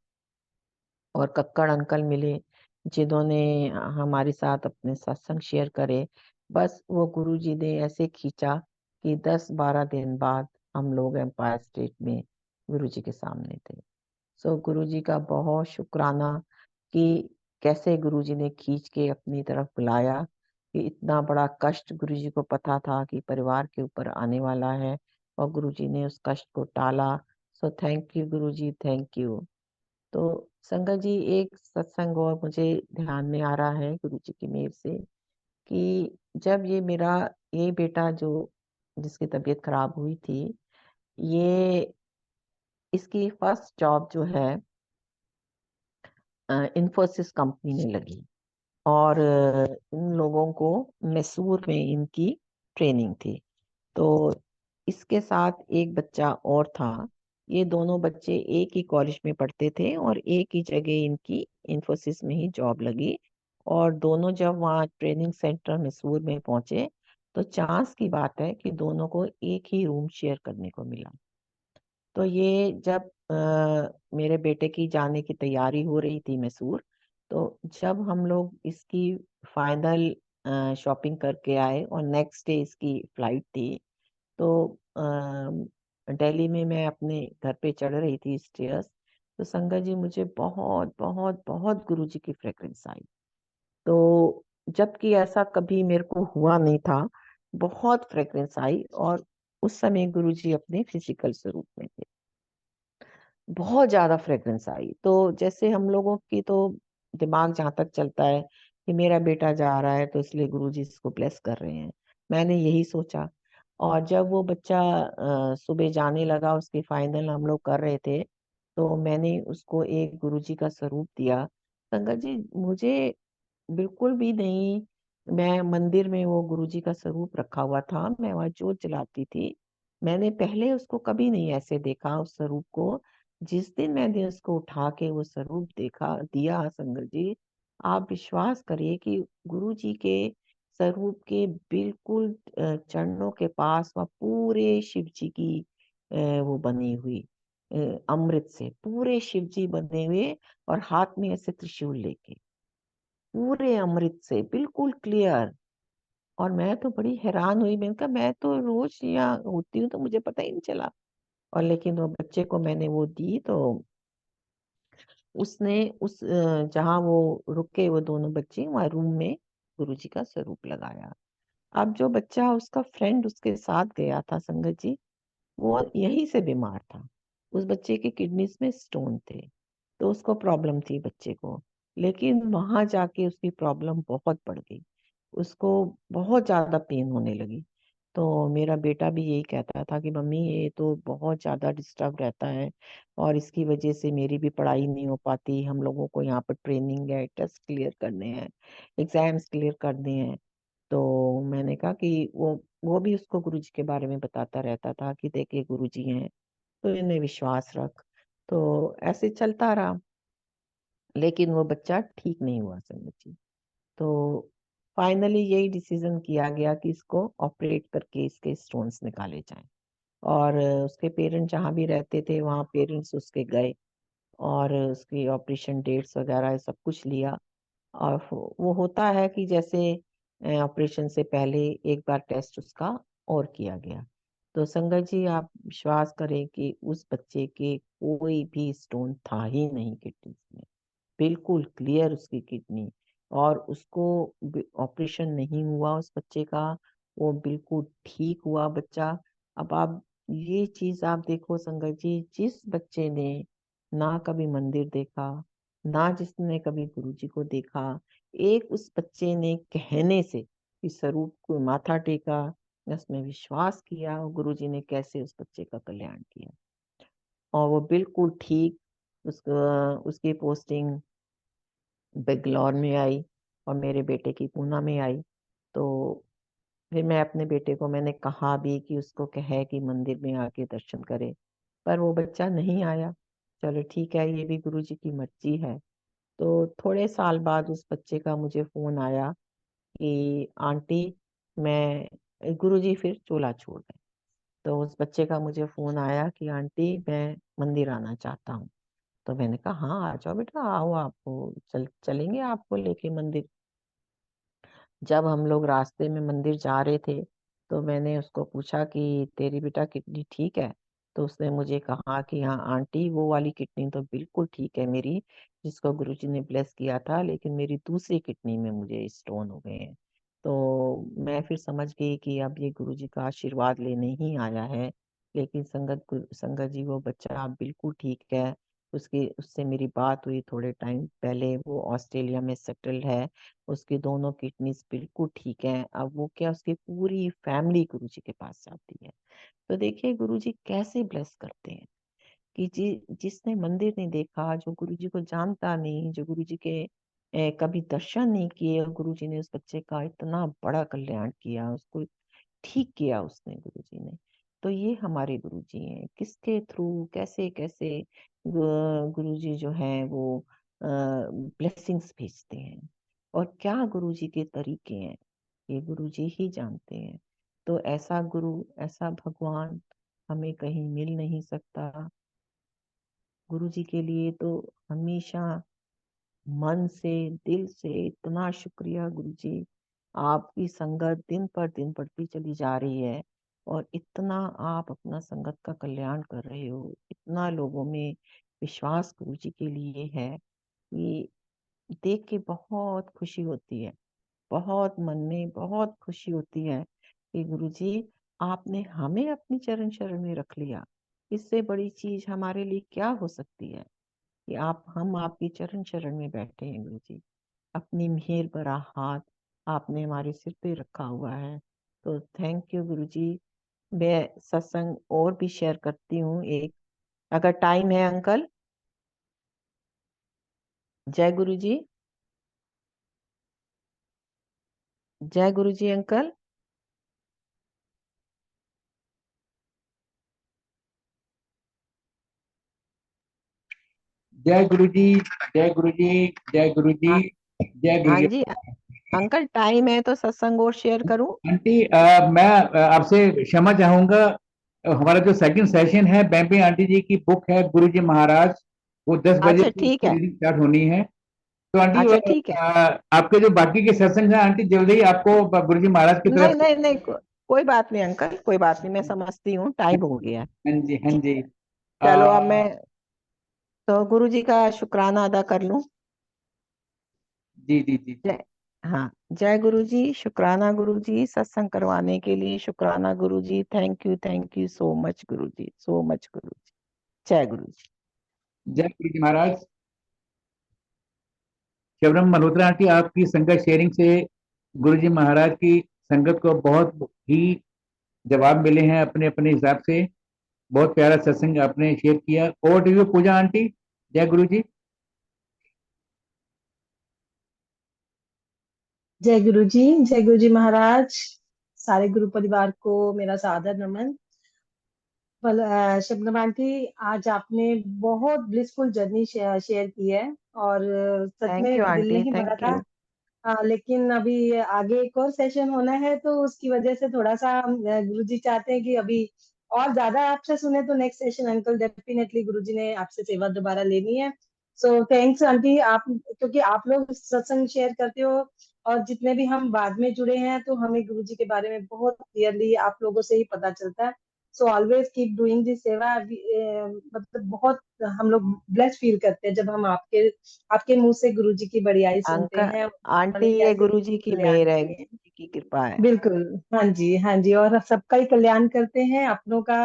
और कक्कड़ अंकल मिले, जिन्होंने हमारे साथ अपने सत्संग शेयर करे। बस वो गुरुजी ने ऐसे खींचा कि 10-12 दिन बाद हम लोग एम्पायर स्टेट में गुरुजी के सामने थे। सो गुरुजी का बहुत शुक्राना कि कैसे गुरुजी ने खींच के अपनी तरफ बुलाया। कि इतना बड़ा कष्ट गुरुजी को पता था कि परिवार के ऊपर आने वाला है, और गुरुजी ने उस कष्ट को टाला। सो thank you Guruji, thank you. तो संगत जी, एक सत्संग और मुझे ध्यान में आ रहा है गुरुजी की मेहर से, कि जब ये बेटा जो जिसकी तबीयत खराब हुई थी, ये इसकी फर्स्ट जॉब जो है इन्फोसिस कंपनी में लगी। और इन लोगों को मैसूर में इनकी ट्रेनिंग थी। तो इसके साथ एक बच्चा और था। ये दोनों बच्चे एक ही कॉलेज में पढ़ते थे और एक ही जगह इनकी इन्फोसिस में ही जॉब लगी। और दोनों जब वहाँ ट्रेनिंग सेंटर मैसूर में पहुंचे, तो चांस की बात है कि दोनों को एक ही रूम शेयर करने को मिला। तो ये जब मेरे बेटे की जाने की तैयारी हो रही थी मैसूर, तो जब हम लोग इसकी फाइनल शॉपिंग करके आए और नेक्स्ट डे इसकी फ्लाइट थी, तो दिल्ली में मैं अपने घर पे चढ़ रही थी स्टेयर्स। तो संगत जी, मुझे बहुत बहुत बहुत गुरुजी की फ्रेग्रेंस आई। तो जबकि ऐसा कभी मेरे को हुआ नहीं था, बहुत फ्रेग्रेंस आई। और उस समय गुरुजी अपने फिजिकल स्वरूप में थे। बहुत ज्यादा फ्रेग्रेंस आई। तो जैसे हम लोगों की तो दिमाग जहां तक चलता है कि मेरा बेटा जा रहा है तो इसलिए गुरुजी इसको ब्लेस कर रहे हैं, मैंने यही सोचा। और जब वो बच्चा सुबह जाने लगा, उसकी फाइनल हम लोग कर रहे थे, तो मैंने उसको एक गुरुजी का स्वरूप दिया। संगत जी, मुझे बिल्कुल भी नहीं, मैं मंदिर में वो गुरुजी का स्वरूप रखा हुआ था, मैं वहां जोत जलाती थी। मैंने पहले उसको कभी नहीं ऐसे देखा, उस स्वरूप को। जिस दिन मैंने उसको उठा के वो स्वरूप देखा दिया, संगत जी, आप विश्वास करिए कि गुरुजी के स्वरूप के बिल्कुल चरणों के पास वह पूरे शिव जी की वो बनी हुई, अमृत से पूरे शिव जी बने हुए, और हाथ में ऐसे त्रिशूल लेके, पूरे अमृत से बिल्कुल क्लियर। और मैं तो बड़ी हैरान हुई, मैंने कहा मैं तो रोज यहाँ होती हूँ तो मुझे पता ही नहीं चला। और लेकिन वो बच्चे को मैंने वो दी, तो उसने उस जहाँ वो रुके वो दोनों बच्चे, वहाँ रूम में गुरुजी का स्वरूप लगाया। अब जो बच्चा उसका फ्रेंड उसके साथ गया था संगत जी, वो यहीं से बीमार था। उस बच्चे के किडनीज में स्टोन थे, तो उसको प्रॉब्लम थी बच्चे को। लेकिन वहां जाके उसकी प्रॉब्लम बहुत बढ़ गई, उसको बहुत ज्यादा पेन होने लगी। तो मेरा बेटा भी यही कहता था कि मम्मी ये तो बहुत ज्यादा डिस्टर्ब रहता है, और इसकी वजह से मेरी भी पढ़ाई नहीं हो पाती। हम लोगों को यहाँ पर ट्रेनिंग है, टेस्ट क्लियर करने हैं, एग्जाम्स क्लियर करने हैं। तो मैंने कहा कि वो भी उसको गुरुजी के बारे में बताता रहता था कि देखिए गुरुजी हैं, तो इन्हें विश्वास रख। तो ऐसे चलता रहा, लेकिन वो बच्चा ठीक नहीं हुआ संगत जी। तो फाइनली यही डिसीजन किया गया कि इसको ऑपरेट करके इसके स्टोन्स निकाले जाएं। और उसके पेरेंट्स जहाँ भी रहते थे वहाँ पेरेंट्स उसके गए, और उसकी ऑपरेशन डेट्स वगैरह सब कुछ लिया। और वो होता है कि जैसे ऑपरेशन से पहले एक बार टेस्ट उसका और किया गया। तो संगत जी, आप विश्वास करें कि उस बच्चे के कोई भी स्टोन था ही नहीं किडनी में, बिल्कुल क्लियर उसकी किडनी। और उसको ऑपरेशन नहीं हुआ उस बच्चे का, वो बिल्कुल ठीक हुआ बच्चा। अब आप ये चीज आप देखो संगत जी, जिस बच्चे ने ना कभी मंदिर देखा, ना जिसने कभी गुरुजी को देखा, एक उस बच्चे ने कहने से इस स्वरूप को माथा टेका, उसमें विश्वास किया, और गुरुजी ने कैसे उस बच्चे का कल्याण किया, और वो बिल्कुल ठीक। उसकी पोस्टिंग बेंगलौर में आई और मेरे बेटे की पूना में आई। तो फिर मैं अपने बेटे को मैंने कहा भी कि उसको कहे कि मंदिर में आके दर्शन करे, पर वो बच्चा नहीं आया। चलो ठीक है, ये भी गुरुजी की मर्जी है। तो थोड़े साल बाद उस बच्चे का मुझे फोन आया कि आंटी, मैं गुरुजी फिर चोला छोड़ गए। तो उस बच्चे का मुझे फोन आया कि आंटी मैं मंदिर आना चाहता हूँ। तो मैंने कहा हाँ आ जाओ बेटा, आओ, आपको चलेंगे आपको लेके मंदिर। जब हम लोग रास्ते में मंदिर जा रहे थे, तो मैंने उसको पूछा कि तेरी बेटा किडनी ठीक है? तो उसने मुझे कहा कि हाँ आंटी, वो वाली किडनी तो बिल्कुल ठीक है मेरी, जिसको गुरुजी ने ब्लेस किया था, लेकिन मेरी दूसरी किडनी में मुझे स्टोन हो गए हैं। तो मैं फिर समझ गई कि अब ये गुरुजी का आशीर्वाद लेने ही आया है। लेकिन संगत जी, वो बच्चा अब बिल्कुल ठीक है। उससे मेरी बात हुई थोड़े टाइम पहले, वो ऑस्ट्रेलिया में सेटल्ड है। उसकी दोनों किडनीज बिल्कुल ठीक हैं। अब वो क्या, उसकी पूरी फैमिली गुरुजी के पास जाती है। तो देखिए गुरुजी कैसे ब्लेस करते हैं कि जिसने मंदिर नहीं देखा, जो गुरुजी को जानता नहीं, जो गुरुजी के कभी दर्शन नहीं किए, और गुरुजी ने उस बच्चे का इतना बड़ा कल्याण किया, उसको ठीक किया उसने गुरुजी ने। तो ये हमारे गुरुजी हैं, किसके थ्रू कैसे कैसे गुरुजी जो है वो ब्लेसिंग्स भेजते हैं, और क्या गुरुजी के तरीके हैं, ये गुरुजी ही जानते हैं। तो ऐसा गुरु, ऐसा भगवान हमें कहीं मिल नहीं सकता। गुरुजी के लिए तो हमेशा मन से, दिल से इतना शुक्रिया गुरुजी। आपकी संगत दिन पर दिन बढ़ती चली जा रही है, और इतना आप अपना संगत का कल्याण कर रहे हो, इतना लोगों में विश्वास गुरुजी के लिए है कि देख के बहुत खुशी होती है। बहुत मन में बहुत खुशी होती है कि गुरुजी, आपने हमें अपनी चरण शरण में रख लिया। इससे बड़ी चीज हमारे लिए क्या हो सकती है कि हम आपकी चरण शरण में बैठे हैं गुरुजी। अपनी मेहर भरा हाथ आपने हमारे सिर पे रखा हुआ है। तो थैंक यू गुरुजी। मैं सत्संग और भी शेयर करती हूँ एक, अगर टाइम है अंकल। जय गुरुजी। जय गुरुजी अंकल। जय गुरु जी, जय गुरु जी, जय गुरु जी, हाँ। जय गुरु हाँ जी। जी अंकल, टाइम है तो सत्संग और शेयर करूं? आंटी, मैं आपसे क्षमा चाहूंगा। हमारा जो सेकंड सेशन है, बेम्बी आंटी जी की बुक है गुरु जी महाराज, वो 10 बजे अच्छा से ठीक उसकी है। रीडिंग स्टार्ट होनी है। तो आंटी, अच्छा ठीक है। आपके जो बाकी के सत्संग हैं आंटी, जल्दी ही आपको गुरु जी महाराज की नहीं तरफ से। नहीं नहीं, कोई बात नहीं अंकल, कोई बात नहीं, मैं समझती हूँ, टाइम हो गया है। हाँ जी, हाँ जी। चलो अब मैं तो गुरु जी का शुक्राना अदा कर लूं। जी जी जी जी। जय, हाँ, जय गुरु जी, शुक्राना गुरु जी, सत्संग करवाने के लिए शुक्राना गुरु जी, thank you so much Guru ji, so much गुरु जी। जय गुरु जी। जय गुरु जी महाराज। शबनम मल्होत्रा आंटी, आपकी संगत शेयरिंग से गुरु जी महाराज की संगत को बहुत ही जवाब मिले हैं अपने अपने हिसाब से। बहुत प्यारा सत्संग आपने शेयर किया। Over to you Pooja aunty. जय गुरु जी। जय गुरु जी महाराज। सारे गुरु परिवार को मेरा सादर नमन। शबनम आंटी, आज आपने बहुत ब्लिसफुल जर्नी शेयर की है, और सच थैंक यू में दिल आंटी, नहीं भरा थैंक था। यू। हाँ, लेकिन अभी आगे एक और सेशन होना है, तो उसकी वजह से थोड़ा सा गुरु जी चाहते हैं कि अभी और ज्यादा आपसे सुने, तो नेक्स्ट सेशन अंकल डेफिनेटली गुरु जी ने आपसे सेवा दोबारा लेनी है। सो थैंक्स आंटी, आप क्योंकि आप लोग सत्संग शेयर करते हो, और जितने भी हम बाद में जुड़े हैं, तो हमें गुरु जी के बारे में बहुत क्लियरली आप लोगों से ही पता चलता है। So always keep doing this सेवा। मतलब बहुत हम लोग ब्लेस्ड फील करते हैं जब हम आपके आपके मुंह से गुरुजी की बड़ाई सुनते अंकल हैं, आंटी, उन्होंने ये कैसे गुरुजी की कल्याण मेहर है, किए। गुरुजी की कृपा है। बिल्कुल। हाँ जी, हाँ जी, और सबका ही कल्याण करते हैं, अपनों का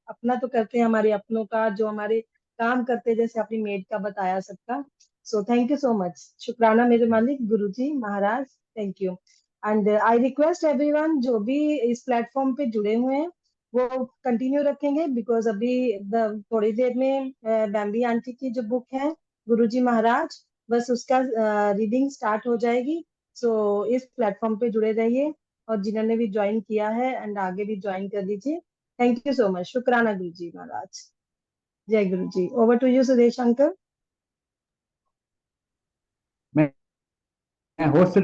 अपना तो करते हैं, हमारे अपनों का जो हमारे काम करते हैं, जैसे अपनी मेड का बताया सबका। So thank you so much, शुक्राना मेरे मालिक गुरुजी महाराज, thank you. And I request everyone जो भी इस प्लेटफॉर्म पे जुड़े हुए हैं वो कंटिन्यू रखेंगे, बिकॉज अभी थोड़ी देर में बैम्बी आंटी की जो बुक है गुरुजी महाराज, बस उसका रीडिंग स्टार्ट हो जाएगी। सो इस प्लेटफॉर्म पे जुड़े रहिए, और जिन्होंने भी ज्वाइन किया है एंड आगे भी ज्वाइन कर दीजिए। थैंक यू सो मच, शुक्राना गुरु जी महाराज। जय गुरु ji. Over to you Sudesh uncle. मैं होस्ट